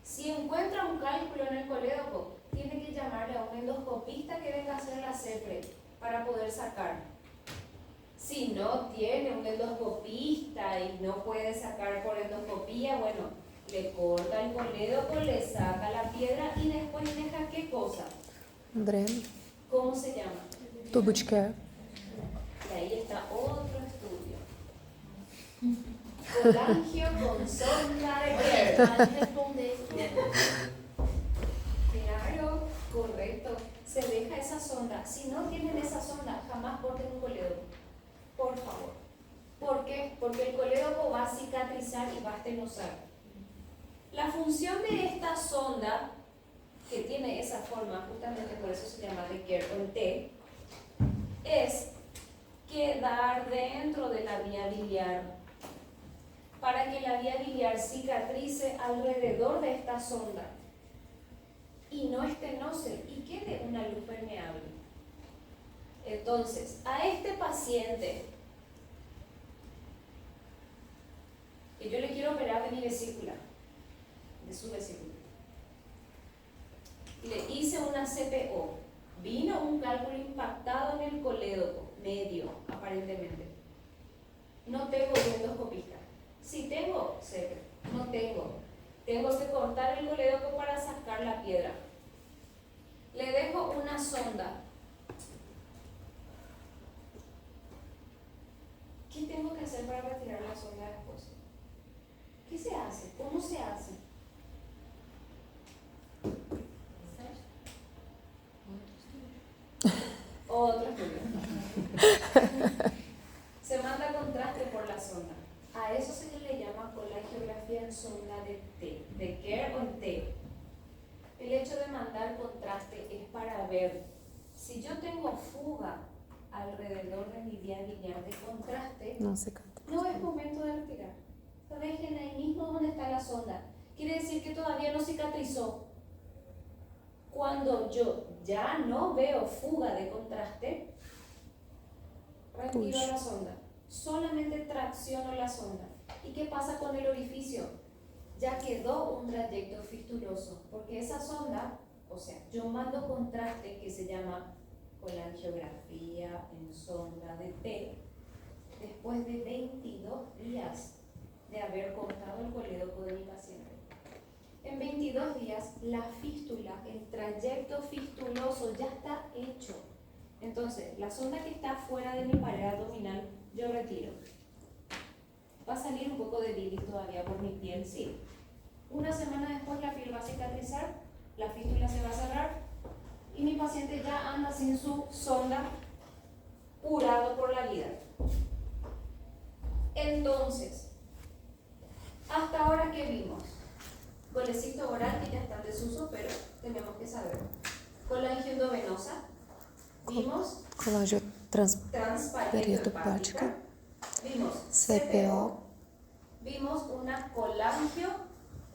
Si encuentra un cálculo en el colédoco, tiene que llamarle a un endoscopista que venga a hacer la CPRE para poder sacar. Si no tiene un endoscopista y no puede sacar por endoscopía, bueno, le corta el colédoco, le saca la piedra y después deja ¿qué cosa? Dreno. ¿Cómo se llama? Tubo de Kerr. Y ahí está otro estudio. Colangio con sonda de Kerr. Pode responder. Claro, correcto. Se deja esa sonda. Si no tienen esa sonda, jamás corten un colédoco. Por favor. ¿Por qué? Porque el colédoco va a cicatrizar y va a estenosar. La función de esta sonda, que tiene esa forma, justamente por eso se llama de Kerr o en T, es quedar dentro de la vía biliar para que la vía biliar cicatrice alrededor de esta sonda y no estenose y quede una luz permeable. Entonces, a este paciente que yo le quiero operar de mi vesícula, de su vesícula, le hice una CPO, vino un cálculo impactado en el colédoco, medio, aparentemente. No tengo endoscopista. Si tengo, CPRE. No tengo. Tengo que cortar el colédoco para sacar la piedra. Le dejo una sonda. ¿Qué tengo que hacer para retirar la sonda después? ¿Qué se hace? ¿Cómo se hace? Otro estudio. Se manda contraste por la sonda. A eso se le llama colangiografía en sonda de T, de Kerr o en T. El hecho de mandar contraste es para ver si yo tengo fuga alrededor de mi vía biliar de contraste, Não cicatriza. no es momento de retirar. Lo dejen ahí mismo donde está la sonda. Quiere decir que todavía no cicatrizó. Cuando yo ya no veo fuga de contraste, retiro la sonda. Solamente tracciono la sonda. ¿Y qué pasa con el orificio? Ya quedó un trayecto fistuloso, porque esa sonda, o sea, yo mando contraste que se llama colangiografía en sonda de T, después de 22 días de haber cortado el colédoco de mi paciente. En 22 días, la fístula, el trayecto fistuloso ya está hecho. Entonces, la sonda que está fuera de mi pared abdominal, yo retiro. Va a salir un poco de bilis todavía por mi piel, sí. Una semana después la piel va a cicatrizar, la fístula se va a cerrar y mi paciente ya anda sin su sonda, curado por la vida. Entonces, hasta ahora, ¿qué vimos? Golecito oral, que ya está en desuso, pero tenemos que saber. Colangio endovenosa. Vimos Colangiotransparente hepática. Vimos CPO. Vimos una colangio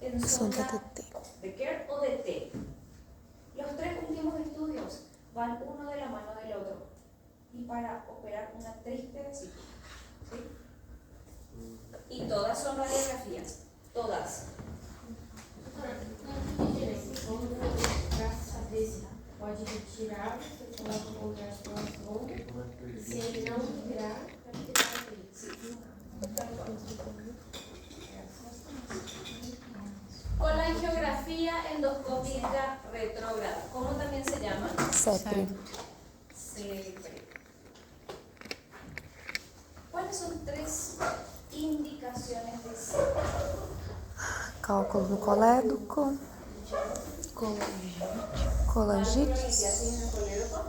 en Sonda sonda de T. de Kerr o de T. Los tres últimos estudios van uno de la mano del otro. Y para operar una triste vesícula. ¿Sí? Y todas son radiografías. Todas. Pode retirar, você coloca o lugar da sonda. Se ele não virar, vai tirar ele. Colangiografía endoscópica retrógrada. ¿Cómo también se llama? CEPRE. CEPRE. ¿Cuáles son tres indicaciones de CEPRE? Cálculo do colédoco. Colangites. ¿Así en el colédoco?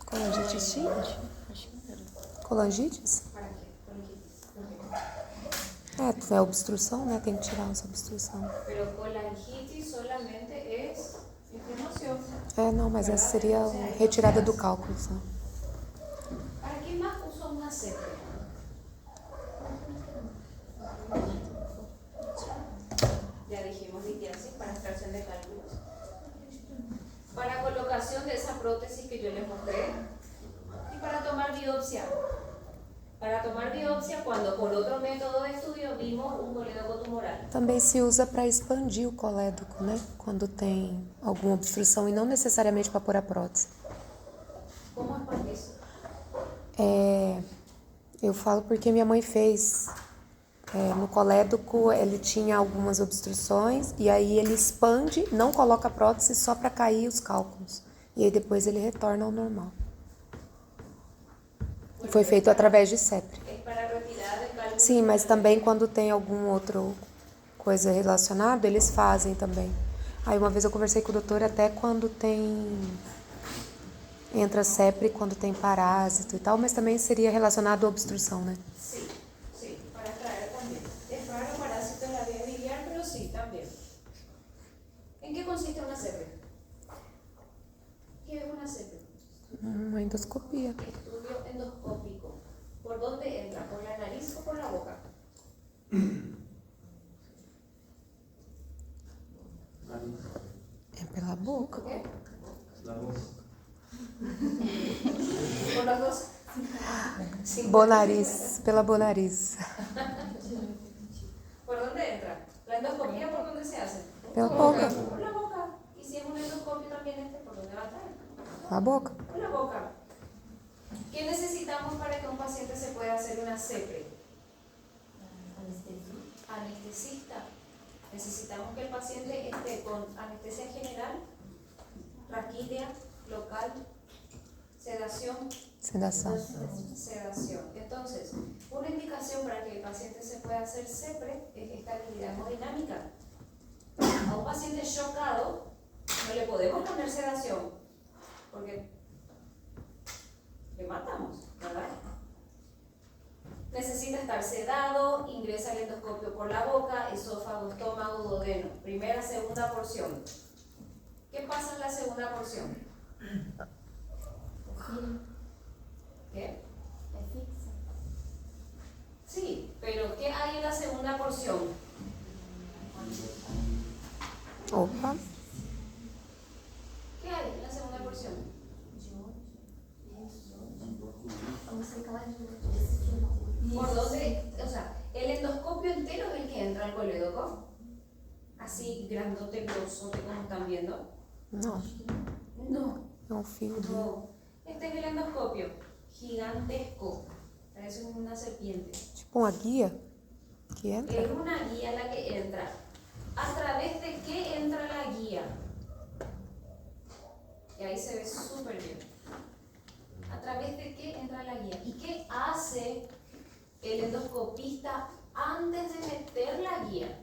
Colangites. Colangites? ¿Para qué? É obstrução, né? Tem que tirar essa obstrução. Pero colangitis solamente es inflamación. É, não, mas essa seria a retirada do cálculo só. ¿Para qué más uso una CEPRE? Ya dijimos litiasis para extracción de cálculos. Para colocación de esa prótesis que yo les mostré. Y para tomar biopsia. para tomar biopsia cuando por otro método de estudio vimos un colédoco tumoral. Também se usa para expandir o colédoco, né? Quando tem alguma obstrução e não necessariamente para pôr a prótese. ¿Cómo expande eso? Eu falo porque minha mãe fez. No colédoco ele tinha algumas obstruções e aí ele expande, não coloca a prótese só para cair os cálculos. E aí depois ele retorna ao normal. Foi feito através de CEPRE. Es para retirar el cálculo. Sim, mas também quando tem algum outro coisa relacionada, eles fazem também. Aí uma vez eu conversei com o doutor até quando entra CEPRE, quando tem parásito e tal, mas também seria relacionado à obstrução, né? Sí, sí, para extraer también. Es raro parásito en la vía biliar, pero sí, también. ¿En qué consiste una CEPRE? ¿Qué es una CEPRE? Uma endoscopia. Estudio endoscópico. ¿Por dónde entra? ¿Por la nariz o por la boca? Nariz. É pela boca. ¿Qué? Da boca. ¿Por los dos? Sí. Bonariz, pela bonariz. ¿Por dónde entra? ¿La endoscopia por dónde se hace? Pela boca. Por la boca. ¿Y si es un endoscopio también por dónde va a entrar? Pela boca. Por la boca. ¿Qué necesitamos para que un paciente se pueda hacer una CEPRE? Anestesista. Necesitamos que el paciente esté con anestesia general, raquidia, local, sedación. Sedação. Sedación. Entonces, una indicación para que el paciente se pueda hacer CEPRE es estabilidad hemodinámica. A un paciente chocado no le podemos poner sedación porque le matamos, ¿verdad? Necesita estar sedado, ingresa el endoscopio por la boca, esófago, estómago, duodeno. Primera, segunda porción. ¿Qué pasa en la segunda porción? ¿Qué? Sí, pero ¿qué hay en la segunda porción? Opa. ¿Qué hay en la segunda porción? ¿Por dónde? O sea, el endoscopio entero es el que entra al colédoco. Así, grandote, grosote, como están viendo. Não, No, é um fio de... no. Este es el endoscopio. Gigantesco. Parece una serpiente. Tipo uma guia que entra. Es una guía la que entra. ¿A través de qué entra la guía? Y ahí se ve súper bien. ¿A través de qué entra la guía? ¿Y qué hace el endoscopista antes de meter la guía?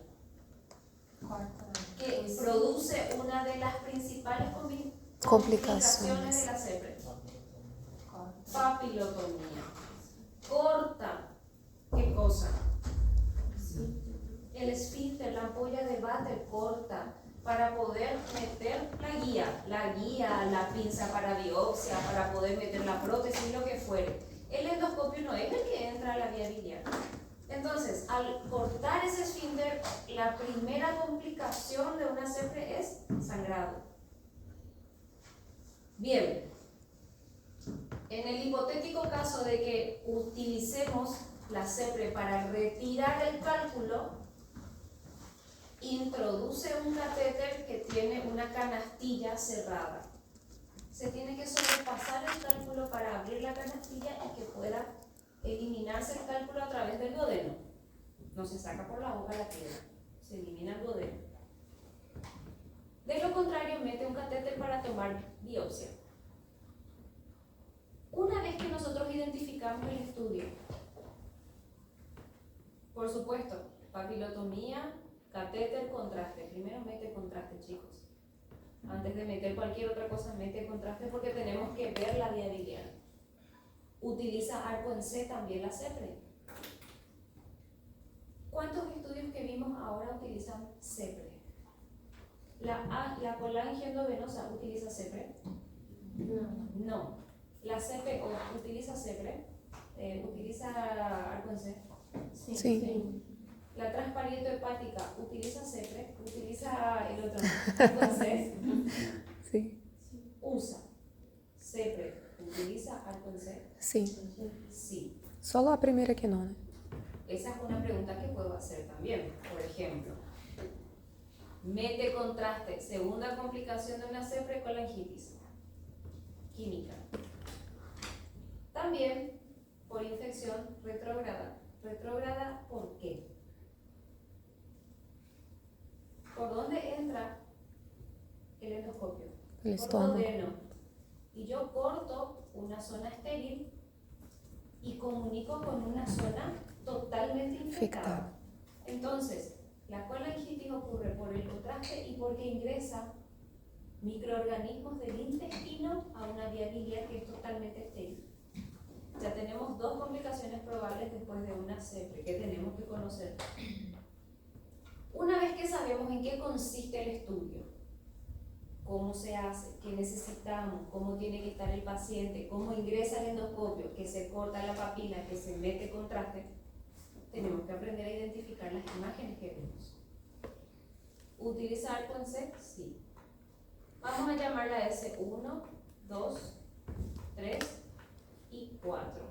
Que produce una de las principales complicaciones de la CEPRE. Papilotomía. Corta. ¿Qué cosa? El esfínter, la ampolla de váter corta para poder meter la guía, la pinza para biopsia, para poder meter la prótesis, lo que fuere. El endoscopio no es el que entra a la vía biliar. Entonces, al cortar ese esfínter, la primera complicación de una CEPRE es sangrado. Bien, en el hipotético caso de que utilicemos la CEPRE para retirar el cálculo, introduce un catéter que tiene una canastilla cerrada. Se tiene que sobrepasar el cálculo para abrir la canastilla y que pueda eliminarse el cálculo a través del duodeno. No se saca por la boca la piedra, se elimina el duodeno. De lo contrario, mete un catéter para tomar biopsia. Una vez que nosotros identificamos el estudio, por supuesto, papilotomía, catéter, contraste. Primero mete contraste, chicos. Antes de meter cualquier otra cosa, mete contraste porque tenemos que ver la vía biliar. Utiliza arco en C también la CEPRE. ¿Cuántos estudios que vimos ahora utilizan CEPRE? La colangioendovenosa utiliza CEPRE. No. La CPO utiliza CEPRE. Utiliza arco en C. Sim. La transparieto-hepática utiliza CEPRE, utiliza el otro, entonces Sim. usa CEPRE, utiliza arco en C, Sim. sí. Solo a primera que no, né? Esa es una pregunta que puedo hacer también. Por ejemplo, mete contraste, segunda complicación de una CEPRE, colangitis química. También por infección retrógrada. ¿Retrógrada por qué? ¿Por dónde entra el endoscopio? El Por estômago. duodeno. Y yo corto una zona estéril y comunico con una zona totalmente infectada. Entonces, la colangitis ocurre por el contraste y porque ingresa microorganismos del intestino a una vía biliar que es totalmente estéril. Ya tenemos dos complicaciones probables después de una CEPRE que tenemos que conocer. Una vez que sabemos en qué consiste el estudio, cómo se hace, qué necesitamos, cómo tiene que estar el paciente, cómo ingresa el endoscopio, que se corta la papila, que se mete contraste, tenemos que aprender a identificar las imágenes que vemos. ¿Utilizar concept? Sí. Vamos a llamarla S1, 2, 3 y 4.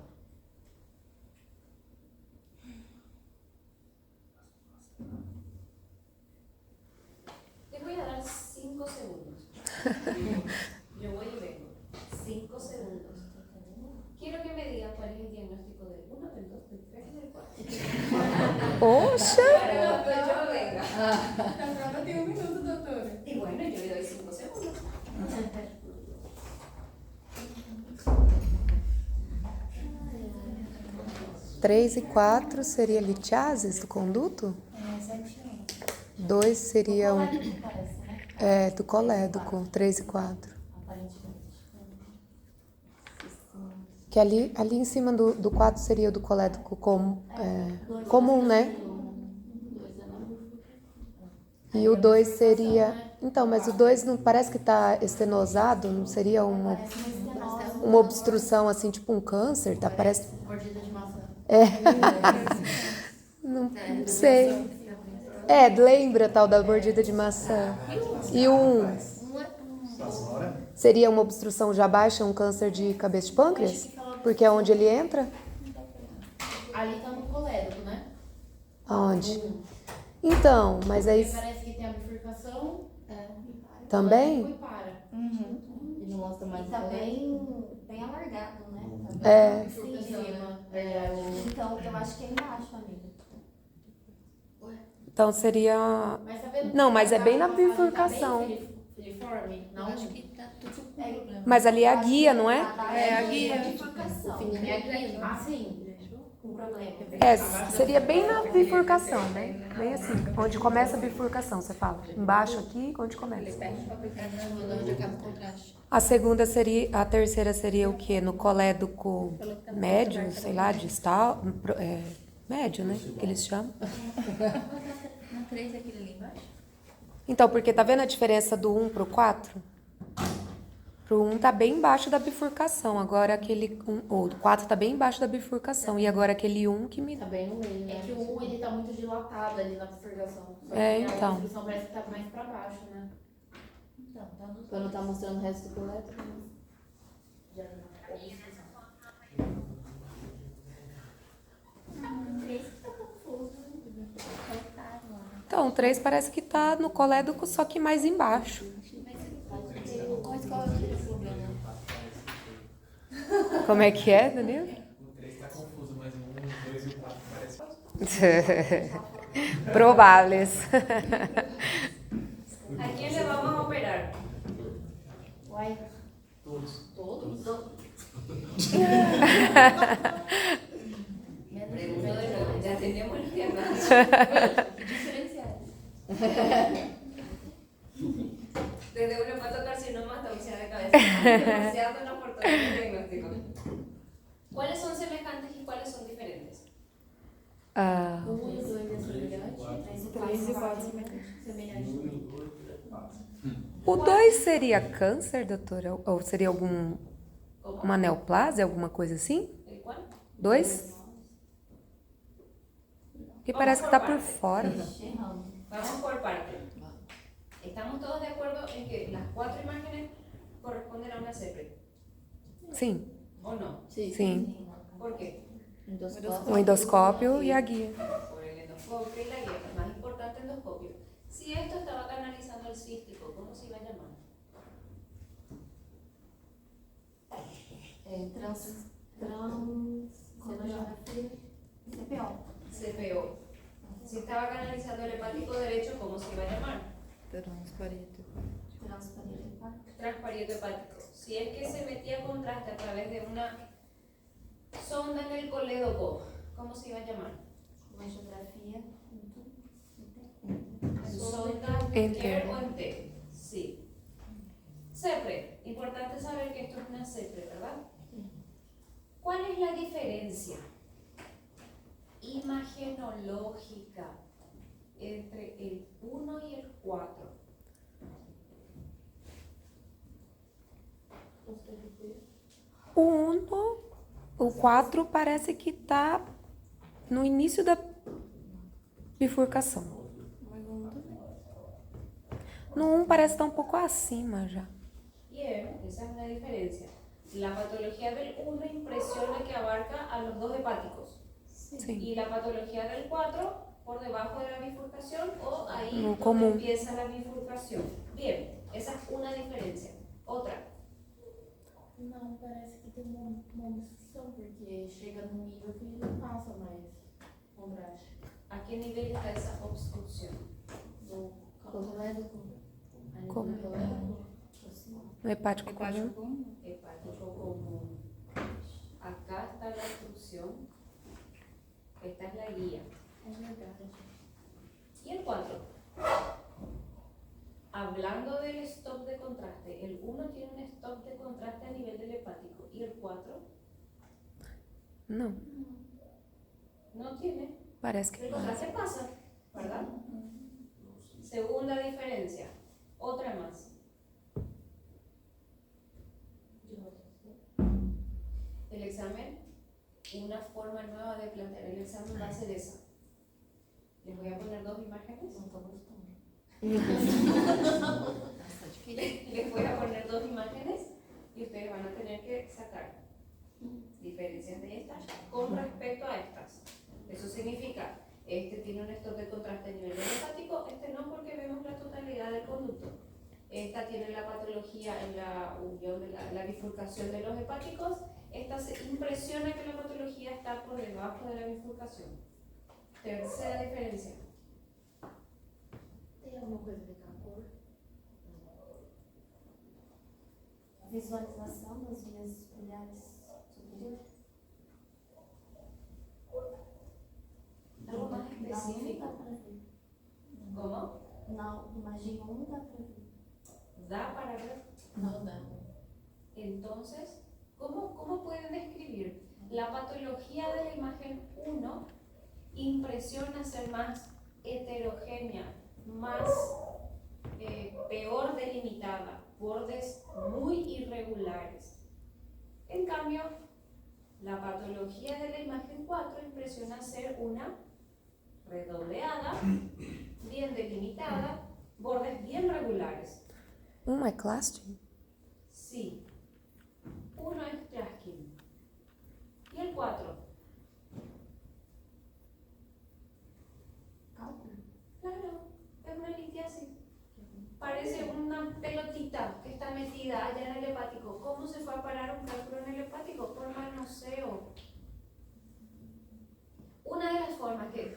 Les voy a dar 5 segundos. Yo voy y vengo. 5 segundos. Quiero que me digan cuál es el diagnóstico del 1, del 2, del 3 y del 4. Poxa! Cuando yo venga. A prova tem 1 minuto, doutora. Y bueno, yo le doy 5 segundos. Três e 4 seria litiases do conduto? 2 seria do colédoco, 3 e 4. Que ali em cima do 4 seria o do colédoco comum, né? E o 2 seria... Então, mas o 2 não parece que está estenosado? Não seria uma obstrução, assim, tipo um câncer? Tá? Parece... Mordida de maçã. Não sei. Lembra tal da mordida de maçã. E o 1 seria uma obstrução já baixa, um câncer de cabeça de pâncreas? Porque é onde ele entra? Ali tá no colédoco, né? Aonde? Então, mas aí Porque parece que tem a bifurcação. também? E para. E não mostra mais Tá o bem alargado, né? É. Bifurca em cima. Então, eu acho que é embaixo, amiga. Então seria... Mas tá vendo? Não, mas é bem na Tá bem bifurcação. filiforme? Não, acho que tá tudo com problema. Mas ali é a guia, não é? É a guia. Bifurcação. é aqui. Ah, sim. Com problema. Seria bem na bifurcação, né? Bem assim, onde começa a bifurcação, você fala. Embaixo aqui, onde começa. Onde acaba o contraste. A terceira seria o quê? No colédoco médio, sei lá, distal, médio, né? Que eles chamam. Na 3 é aquele ali embaixo? Então, porque tá vendo a diferença do 1 pro 4? Pro 1 tá bem embaixo da bifurcação, agora aquele... o 4 tá bem embaixo da bifurcação, e agora aquele 1 que me... Tá bem no meio, né? É que o 1 ele tá muito dilatado ali na bifurcação. Só que então. A bifurcação parece que tá mais pra baixo, né? Então, tá no... Quando tá mostrando o resto do colédoco, né? Já Então, o 3 parece que tá no colédoco, só que mais embaixo. Mas qual é o problema? Como é que é, Danilo? O 3 tá confuso, mas o 1, o 2 e o 4 parece. Prováveis. ¿A quién le vamos a operar? Uai, Todos. todos? Pregunto de nuevo, ya tenemos el diagnóstico. Desde un hepatocarcinoma hasta úlcera de cabeza. Demasiado nos aportó el diagnóstico. ¿Cuáles son semejantes y cuáles son diferentes? Ah, 1 e 2 é semelhante. 3 e 4 Semelhante. o 2 seria câncer, doutora? Ou seria uma neoplasia, alguma coisa assim? ¿El cuál? 2? Porque parece que tá por fora. Vamos por parte. ¿Estamos todos de acuerdo en que las 4 imágenes corresponden a una CEPRE? Sim, ¿O no? Sim. sim. ¿Por qué? O endoscópio e a guia. Por el endoscopio y la guía, el más importante endoscopio. Si esto estaba canalizando el cístico, ¿cómo se iba a llamar? Sonografia. CPO. CPO. Si estaba canalizando el hepático derecho, ¿cómo se iba a llamar? Transparente. Transparieto hepático. Si es que se metía contraste a través de una sonda en el colédoco, ¿cómo se iba a llamar? Mangografia. Sonda Enter. o en T. Sí. CEPRE. Importante saber que esto es una CEPRE, ¿verdad? ¿Cuál es la diferencia imagenológica entre el 1 y el 4? O 1, o 4 parece que está no início da bifurcação. No 1 parece estar um pouco acima já. Bien, esa es una diferencia. La patología del 1 impresiona que abarca a los dos hepáticos. Sim. Y la patología del 4 por debajo de la bifurcación o ahí No donde común. empieza la bifurcación. Bien, esa es una diferencia. Otra. Não, parece que tem uma obstrução, porque chega num nível que não passa mais contraste. ¿A qué nivel está esa obstrucción? Do colédoco. A nível Como? do colédoco. No hepático Hepático comum. comum. Hepático común. Acá está la obstrucción. Esta es la guía. É verdade. Y el 4. Hablando del stop de contraste, el 1 tiene un stop de contraste a nivel del hepático. ¿Y el 4? Não, No tiene. parece que El não. contraste pasa, ¿verdad? Segunda diferencia. Otra más. El examen, una forma nueva de plantear el examen va a ser esa. Les voy a poner dos imágenes. Não tô gostando. Les voy a poner dos imágenes y ustedes van a tener que sacar diferencias de estas con respecto a estas. Eso significa, este tiene un stop de contraste a nivel del hepático, este no, porque vemos la totalidad del conducto. Esta tiene la patología en la unión de la bifurcación de los hepáticos. Esta se impresiona que la patología está por debajo de la bifurcación. Tercera diferencia. Tem alguma coisa a ver com a cor? Visualização das vias biliares superiores. Algo más específico. Não dá pra ver. ¿Cómo? Não, imagem 1 dá pra ver. Da para ver. Não dá. Entonces, ¿cómo pueden describir? La patología de la imagen 1 impresiona ser más heterogénea, más peor delimitada, bordes muy irregulares. En cambio, la patología de la imagen 4 impresiona ser una redondeada, bien delimitada, bordes bien regulares. É Clastin? Sí. 1 es Klaskin. ¿Y el 4? Cálculo. Claro, es una litiasis. Parece una pelotita que está metida allá en el hepático. ¿Cómo se fue a parar un cálculo en el hepático? Por manoseo. Una de las formas que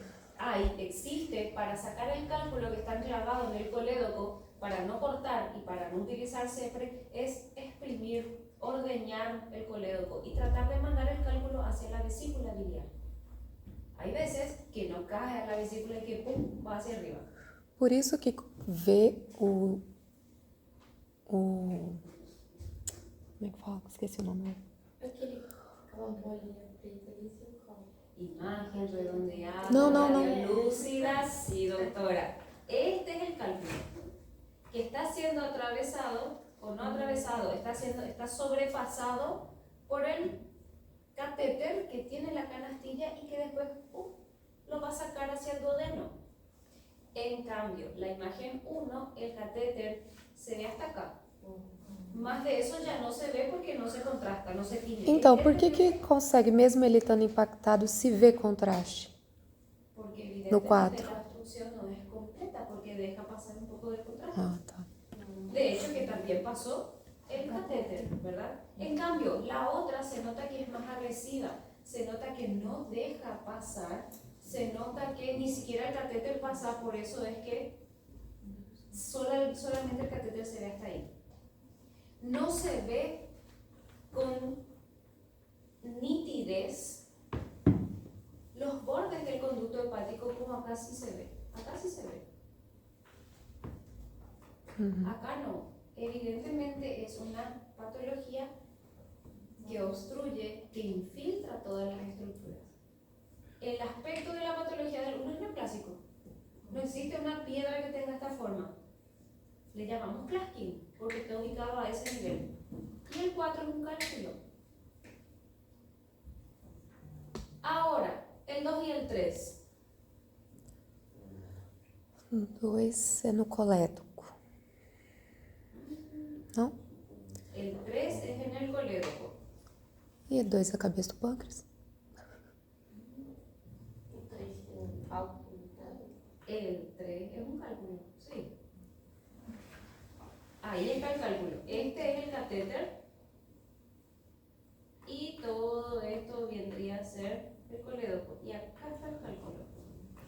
existe para sacar el cálculo que está clavado en el colédoco, para no cortar y para no utilizar CEPRE, es exprimir, ordeñar el colédoco y tratar de mandar el cálculo hacia la vesícula biliar. Hay veces que no cae a la vesícula y que pum, va hacia arriba. Por isso que vê o. Como é que fala? Esqueci o nome. Aquela bolinha preta ali, seu colo. Imagen redondeada, No. lúcida, sí, doctora. Este es el cálculo que está siendo atravesado o no atravesado, está sobrepasado por el catéter que tiene la canastilla y que después lo va a sacar hacia el duodeno. En cambio, la imagen 1, el catéter se ve hasta acá, Más de eso ya no se ve porque no se contrasta, no se tiñe. Então, por que consegue, mesmo ele estando impactado, se ver contraste? Porque No evidentemente 4. la obstrucción no es completa porque deja pasar un poco de contraste. Ah, tá. De hecho, que también pasó el catéter, ¿verdad? En cambio, la otra se nota que es más agresiva, se nota que no deja pasar, se nota que ni siquiera el catéter pasa, por eso es que solamente el catéter se ve hasta ahí. No se ve con nitidez los bordes del conducto hepático como acá sí se ve. Acá sí se ve. Acá no. Evidentemente es una patología que obstruye, que infiltra todas las estructuras. El aspecto de la patología del 1 es neoplásico. No existe una piedra que tenga esta forma. Le llamamos clasking porque está ubicado a ese nivel. Y el 4 es un cálculo. Ahora, el 2 y el 3. O 2 é no colédoco. Não? El 3 es en el colédoco. E o 2 é a cabeça do pâncreas? O 3 tem um cálculo, tá? El 3 es un cálculo, sí. Ahí está el cálculo. Este es el catéter. Y todo esto vendría a ser el colédoco. Y acá está el cálculo.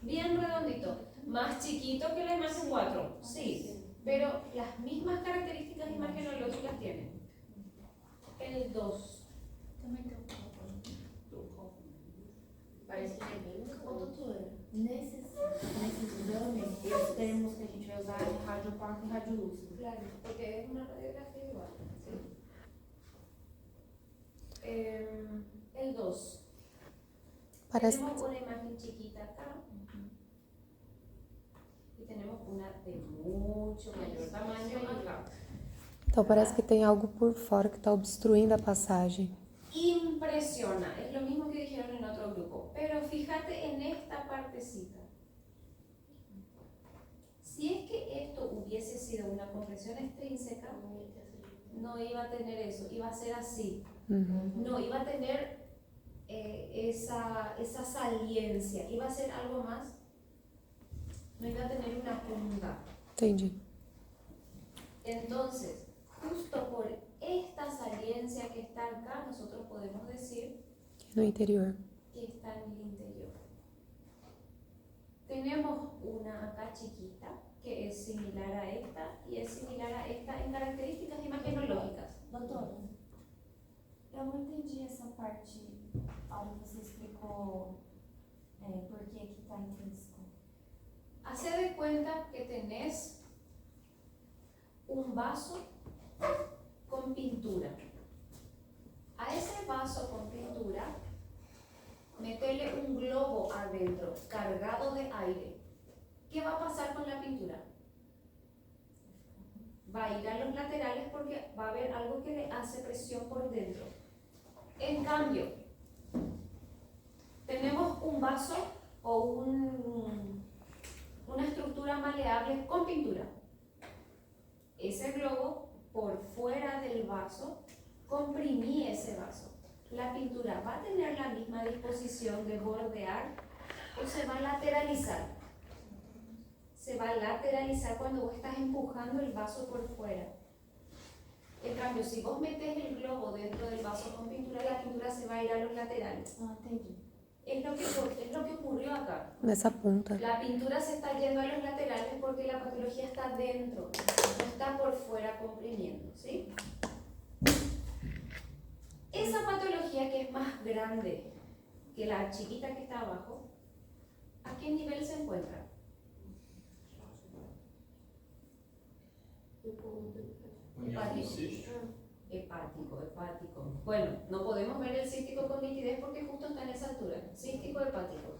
Bien redondito. Más chiquito que la imagen 4. Sí. Pero las mismas características imagenológicas tiene. El 2. Também tem um cálculo. Parece que é bem Ô, doutora, nesses exames, os termos que a gente vai usar é radiopaco e radiolúcido. Claro, porque es una radiografía igual. Sí. El 2. Parece. Tenemos una imagen chiquita acá. Y tenemos una de mucho mayor tamaño acá. Então parece que tem algo por fora que está obstruindo a passagem. Impresiona, es lo mismo que dijeron en otro grupo, pero fíjate en esta partecita. Si es que esto hubiese sido una compresión extrínseca, no iba a tener eso, iba a ser así. No iba a tener esa saliencia, iba a ser algo más, no iba a tener una punta. Entendi. Entonces, justo por esta saliencia que está acá, nosotros podemos decir No interior. que está en el interior. Tenemos una acá chiquita, que es similar a esta, y es similar a esta en características imagenológicas. Doutora, eu não entendi essa parte, a hora que você explicou por que que está intrínseco. Hace de cuenta que tenés un vaso con pintura. A ese vaso con pintura, metele un globo adentro, cargado de aire. ¿Qué va a pasar con la pintura? Va a ir a los laterales porque va a haber algo que le hace presión por dentro. En cambio, tenemos un vaso o una estructura maleable con pintura. Ese globo por fuera del vaso, comprimí ese vaso. La pintura va a tener la misma disposición de bordear o se va a lateralizar. Se va a lateralizar cuando vos estás empujando el vaso por fuera. En cambio, si vos metes el globo dentro del vaso con pintura, la pintura se va a ir a los laterales. Ah, entendi. Es lo que ocurrió acá. Nessa punta. La pintura se está yendo a los laterales porque la patología está dentro, no está por fuera comprimiendo, ¿sí? Esa patología que es más grande que la chiquita que está abajo, ¿a qué nivel se encuentra? União do cisto. Hepático. Bueno, no podemos ver el cístico con nitidez porque justo está en esa altura. Cístico hepático.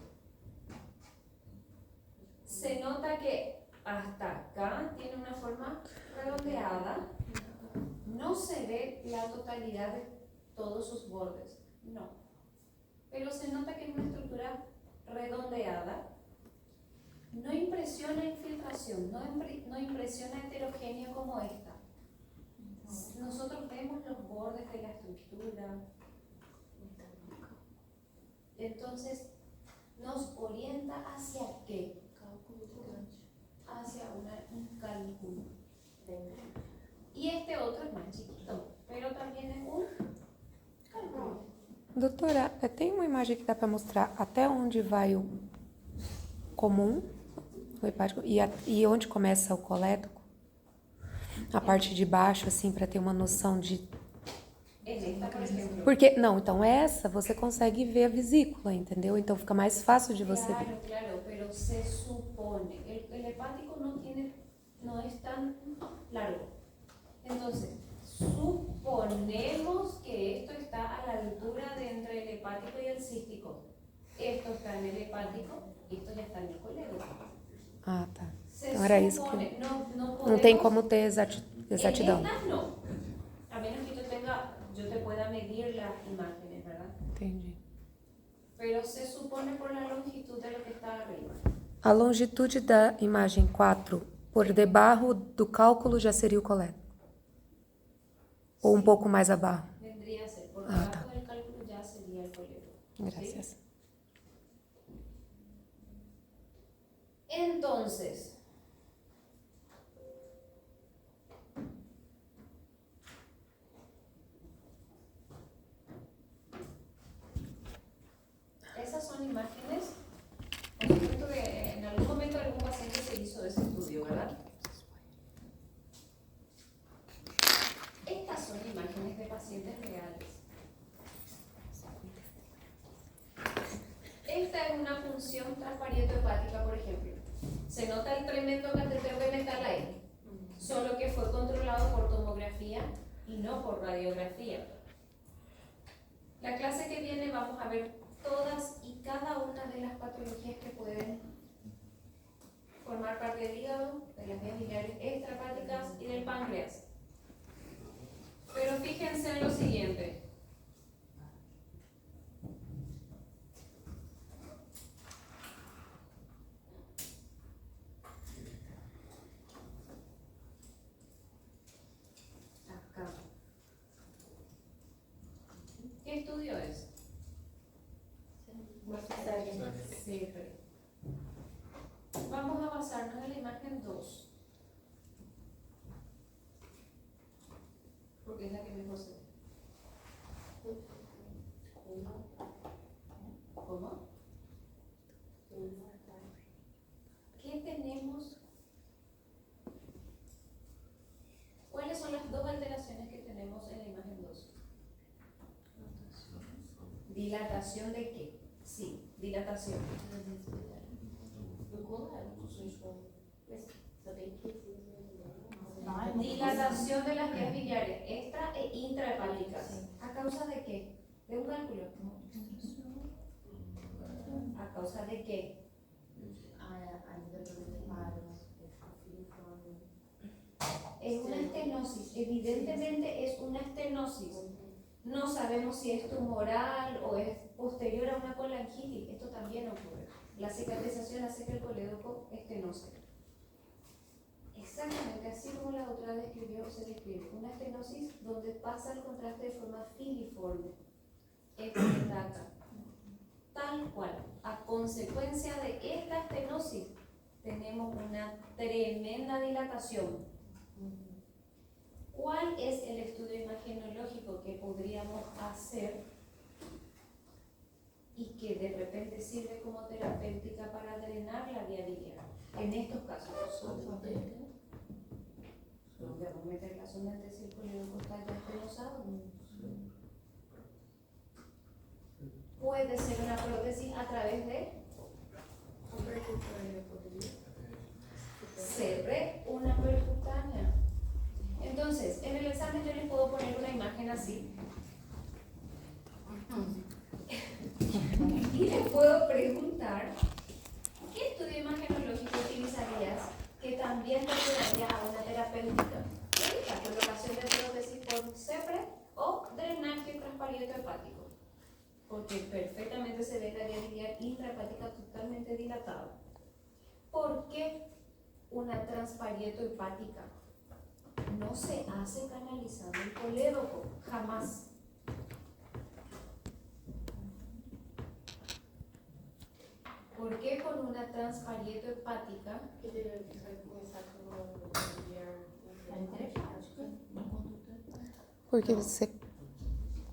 Se nota que hasta acá tiene una forma redondeada. No se ve la totalidad de todos sus bordes. No. Pero se nota que es una estructura redondeada. No impresiona infiltración, no impresiona heterogéneo como esta. nosotros vemos los bordes de la estructura. Entonces, nos orienta hacia qué? Hacia un cálculo. Y este otro es más chiquito, pero también es un cálculo. Doutora, tem uma imagem que dá para mostrar até onde vai o comum, o hepático, e onde começa o colédoco? A parte de baixo, assim, para ter uma noção de... Esta, por ejemplo. Porque, não, então essa você consegue ver a vesícula, entendeu? Então fica mais fácil de você ver. Claro, claro, pero se supone, el hepático no es tan largo. Entonces, suponemos que esto está a la altura de entre el hepático y el cístico. Esto está en el hepático y esto ya está en el colédoco. Ah, tá. Se Então era isso supone, que... no Não tem podemos- como ter exatidão. En estas no. A menos que yo te pueda medir las imágenes, ¿verdad? Entendi. Pero se supone por la longitud de lo que está arriba. A longitude da imagem 4 por debaixo do cálculo já seria o colédoco? Ou um pouco mais abaixo? Vendría a ser, por Ah, debajo tá. del cálculo ya sería el colédoco. Gracias. Entonces, esas son imágenes, por supuesto que en algún momento algún paciente se hizo ese estudio, ¿verdad? Estas son imágenes de pacientes reales. Esta es una función transparieto-hepática, por ejemplo. Se nota el tremendo catéter de metal ahí, solo que fue controlado por tomografía y no por radiografía. La clase que viene vamos a ver todas y cada una de las patologías que pueden formar parte del hígado, de las vías biliares extrahepáticas y del páncreas. Pero fíjense en lo siguiente. Acá. ¿Qué estudio es? CR. Vamos a basarnos en la imagen 2. Porque es la que mejor se ve. ¿Cómo? ¿Qué tenemos? ¿Cuáles son las dos alteraciones que tenemos en la imagen 2? ¿Dilatación de qué? Sí, dilatación. Dilatación de las vías biliares extra e intrahepáticas. ¿A causa de qué? ¿De un cálculo? ¿A causa de qué? Es una estenosis, evidentemente es una estenosis. No sabemos si es tumoral o es posterior a una colangitis. Esto también ocurre. La cicatrización hace que el colédoco estenose. Exactamente así como la otra describió, se describe una estenosis donde pasa el contraste de forma filiforme. Epidata. Tal cual. A consecuencia de esta estenosis tenemos una tremenda dilatación. ¿Cuál es el estudio imagenológico que podríamos hacer y que de repente sirve como terapéutica para drenar la vía biliar? En estos casos, ¿dónde vamos a meter la sonda del círculo costal ya estenosado? Puede ser una prótesis a través de CR, una percutánea. Entonces, en el examen yo les puedo poner una imagen así. Y les puedo preguntar, ¿qué estudio imagenológico utilizarías que también te ayudaría a una terapéutica? La colocación de prótesis por CEPRE o drenaje transparieto hepático. Porque perfectamente se ve la vía biliar intrahepática totalmente dilatada. ¿Por qué una transparieto hepática? no se hace canalizando el colédoco, jamás. ¿Por qué con una transparieto hepática? Que vai começar com uma Porque você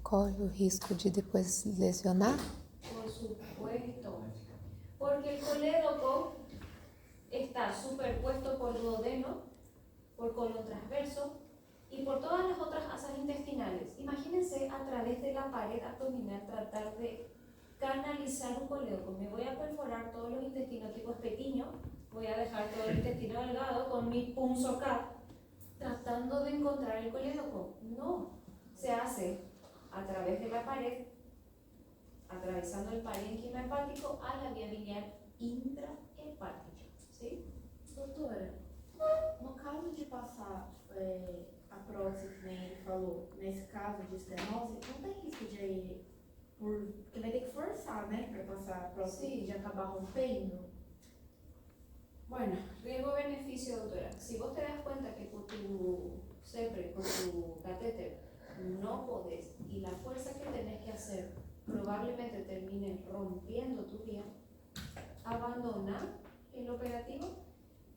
corre o risco de depois lesionar? Por supuesto. Porque el colédoco está superpuesto por duodeno, por colon transverso y por todas las otras asas intestinales. Imagínense a través de la pared abdominal tratar de canalizar un colédoco. Me voy a perforar todos los intestinos tipos pequeños, voy a dejar todo el intestino delgado con mi punzo cap, tratando de encontrar el colédoco. No, se hace a través de la pared, atravesando el parénquima hepático a la vía biliar intrahepática. ¿Sí? Doutora, no caso de passar a prótese, que nem ele falou, nesse caso de estenose, não tem risco de porque vai ter que forçar, né, para passar a prótese Sí. de acabar rompendo? Bueno, riesgo-beneficio, doctora. Si vos te das cuenta que con tu CEPRE, con tu catéter, no podés y la fuerza que tenés que hacer probablemente termine rompiendo tu vía, abandona el operativo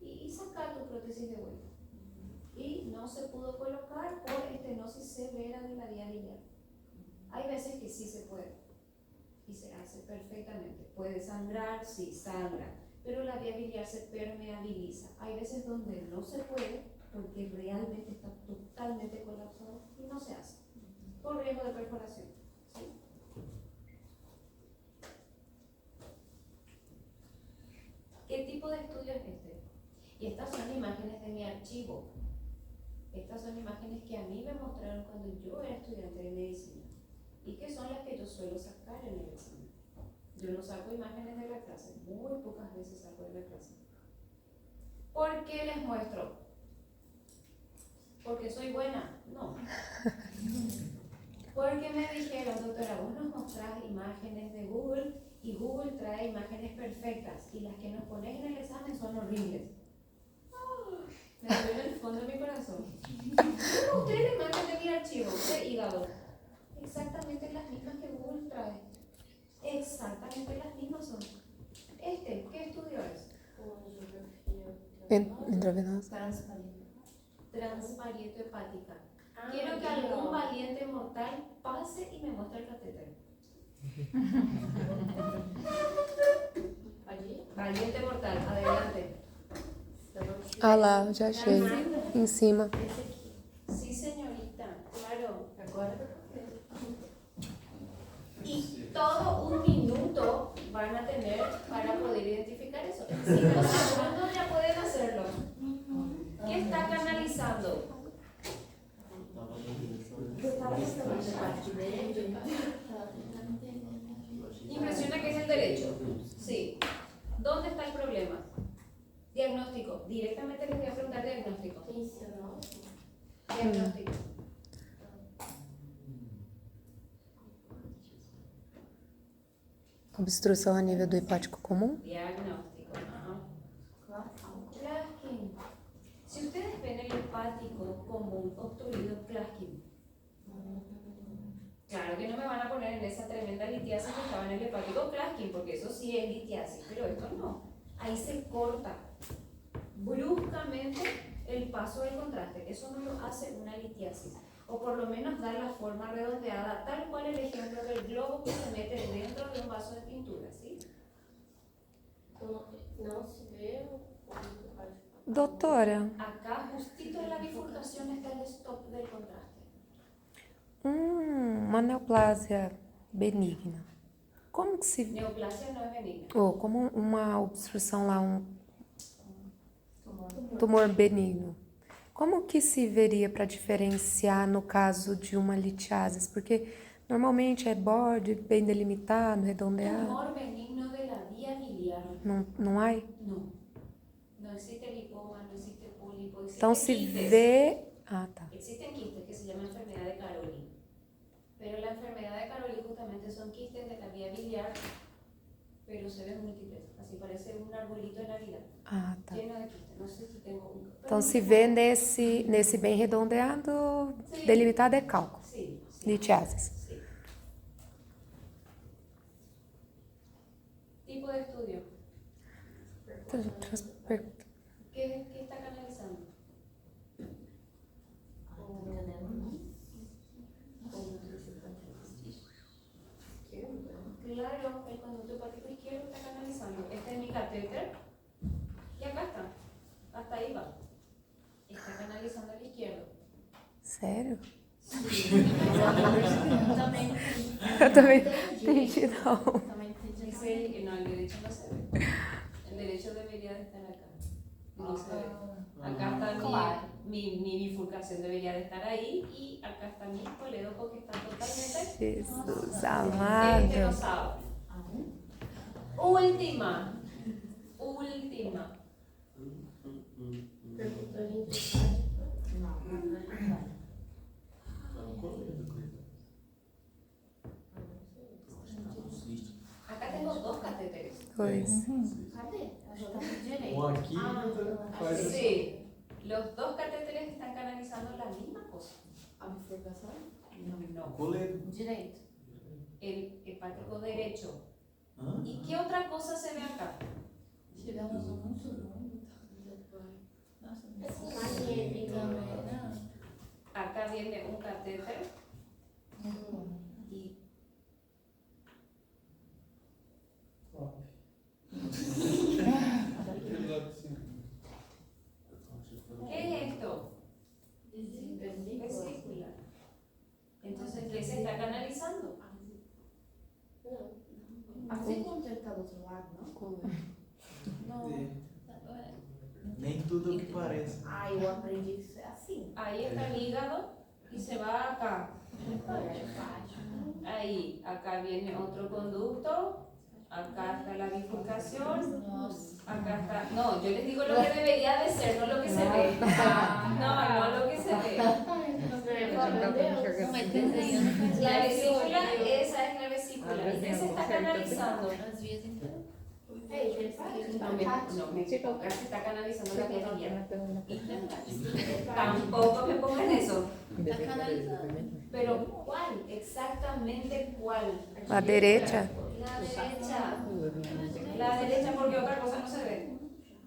y saca tu prótesis de vuelta. Y no se pudo colocar por estenosis severa de la vía biliar. Hay veces que sí se puede y se hace perfectamente. Puede sangrar, sí, sangra, pero la vía biliar se permeabiliza. Hay veces donde no se puede porque realmente está totalmente colapsado y no se hace por riesgo de perforación. ¿Sí? ¿Qué tipo de estudio es este? Y estas son imágenes de mi archivo. Estas son imágenes que a mí me mostraron cuando yo era estudiante de medicina y que son las que yo suelo sacar en el examen. Yo no saco imágenes de la clase, muy pocas veces saco de la clase. ¿Por qué les muestro? ¿Porque soy buena? No. Porque me dijeron, doctora, vos nos mostrás imágenes de Google y Google trae imágenes perfectas y las que nos pones en el examen son horribles. Me duele en el fondo de mi corazón. Yo mostré la imagen de mi archivo de hígado. Exactamente las mismas que Google trae. Exactamente las mismas son. ¿Qué estudio es? Intravenosa. Transparieto hepática. Quiero que algún valiente mortal pase y me muestre el catéter. Valiente mortal, adelante. Ah lá, já achei. Em cima. Sí, señorita, claro. Y todo un minuto van a tener para poder identificar eso. En 5 segundos ya pueden hacerlo. ¿Qué está canalizando? Impresiona que es el derecho. Sí. ¿Dónde está el problema? Diagnóstico. Directamente les voy a preguntar diagnóstico. Diagnóstico. Obstrução a nível do hepático comum? Diagnóstico. Ajá. Claskin. Si ustedes ven el hepático común obstruido, Claskin. Claro que no me van a poner en esa tremenda litiasis que estaba en el hepático Claskin, porque eso sí es litiasis, pero esto no. Ahí se corta bruscamente el paso del contraste. Eso no lo hace una litiasis. O por lo menos dar la forma redondeada, tal cual el ejemplo del globo que se mete dentro de un vaso de pintura, ¿sí? Não se vê o Doutora, Acá, justito en la bifurcación, está el stop del contraste. uma neoplasia benigna. Como que se... Neoplasia no es benigna. Ou como uma obstrução lá, um tumor benigno. Como que se veria para diferenciar no caso de uma litiasis? Porque normalmente é borde bem delimitado, redondeado. Tumor benigno de la vía biliar. Não há? No. No existe lipoma, no existe pólipo, existe Então se quistes. vê... Ah, tá. Existen quistes que se llama enfermedad de Caroli. Pero la enfermedad de Caroli justamente son quistes de la vía biliar, pero se ven múltiples. Así parece un arbolito de Navidad. Ah, tá. Lleno de quistes. No sé si tengo un... Então, se vê nesse bem redondeado, Sim. delimitado é cálculo, Sí, sí, litiasis. sí. Tipo de estudio. ¿Qué está canalizando? Claro, el conducto hepático izquierdo está canalizando. Este es mi catéter. Y acá está. Hasta ahí va. Está canalizando el izquierdo. Sério? Também Eu também entendi, não. Também entendi. Dice, no, el derecho no se ve. El derecho debería de estar acá. No se ve. Acá está Claro. mi bifurcación, debería de estar ahí. Y acá está mi colédoco que está totalmente. Jesus Este no amado. sabe. Última. Perguntou entre Não. Acá tengo dos catéteres. Pois. Cadê? Acho que tá pro direito. Um aqui e outro faz assim. Sí. Los dos catéteres están canalizando la misma cosa. A bifurcação? No. Coleiro. Direito. El hepático derecho. Hã? ¿Y qué otra cosa se ve acá? Tivemos um muito longo. Nossa, magnética também, não. Acá viene un catéter y ¿qué es esto? Vesícula. Entonces, ¿qué se está canalizando? A vesícula tá do outro lado, não? No. Nem tudo é o que parece. Ah, eu aprendi que isso é assim. Ahí está el hígado y se va acá. Ahí, acá viene otro conducto. Acá está la bifurcación. Acá está. No, yo les digo lo que debería de ser, no lo que se ve. No lo que se ve. Não, mas desenhando La vesícula, esa es la vesícula. ¿Y qué se está canalizando? às vezes então. No, acá se está canalizando la guerrilla. Tampoco me pongan eso. Tá canalizando. Pero ¿cuál? Exactamente cuál. A direita? La derecha. La derecha, porque otra cosa no se ve.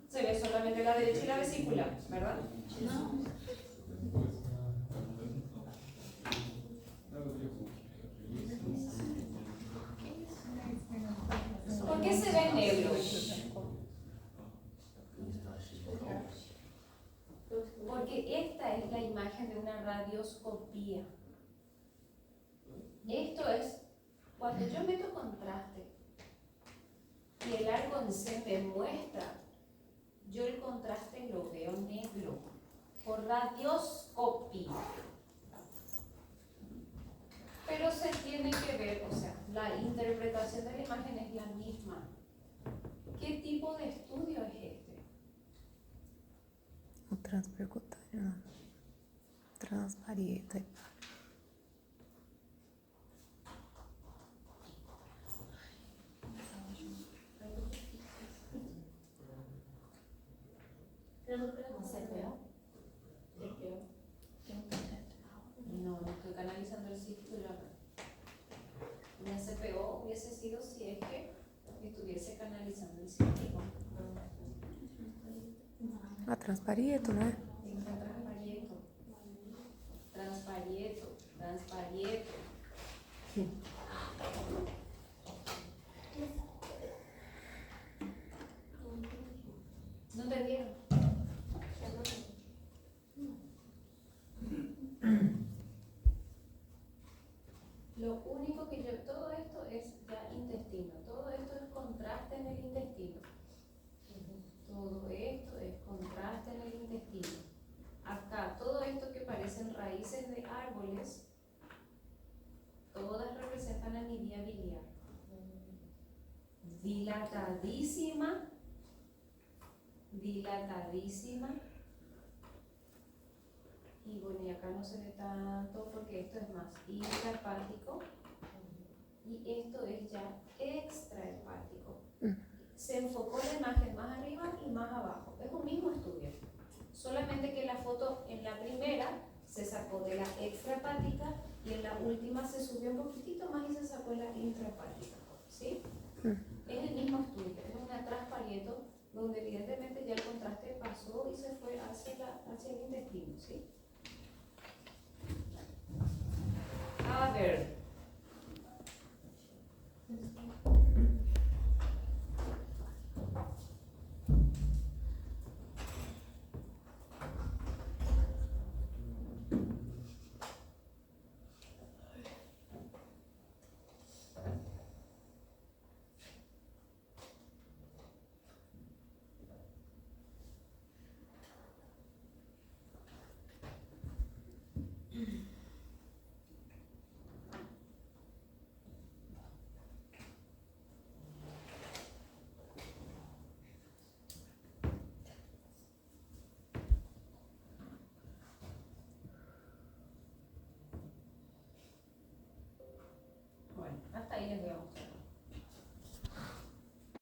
Se ve solamente la derecha y la vesícula, ¿verdad? Não. ¿Por qué se ve negro? Porque esta es la imagen de una radioscopía. Esto es cuando yo meto contraste y el arco en C me muestra, yo el contraste lo veo negro por radioscopía. Pero se tiene que ver, o sea, la interpretación de la imagen es la misma. ¿Qué tipo de estudio es este? O transpercutâneo, não. Transparieto. No, no estoy canalizando el círculo. Mi SPO hubiese sido si es que estuviese canalizando el círculo. A transparieto, não é? Transparieto. Transparieto. Transparieto. ¿No entendieron? Lo único que yo, todo esto es ya intestino, todo esto es contraste en el intestino. Todo esto es contraste en el intestino. Acá, todo esto que parecen raíces de árboles, todas representan anidía biliar. Dilatadísima, dilatadísima. Y bueno, y acá no se ve tanto porque esto es más intrahepático y esto es ya extrahepático. Se enfocó la imagen más arriba y más abajo. Es un mismo estudio, solamente que la foto en la primera se sacó de la extrahepática y en la última se subió un poquitito más y se sacó la intrahepática, ¿sí? Es el mismo estudio, es una transparieto donde evidentemente ya el contraste pasó y se fue hacia el intestino, ¿sí? A ver,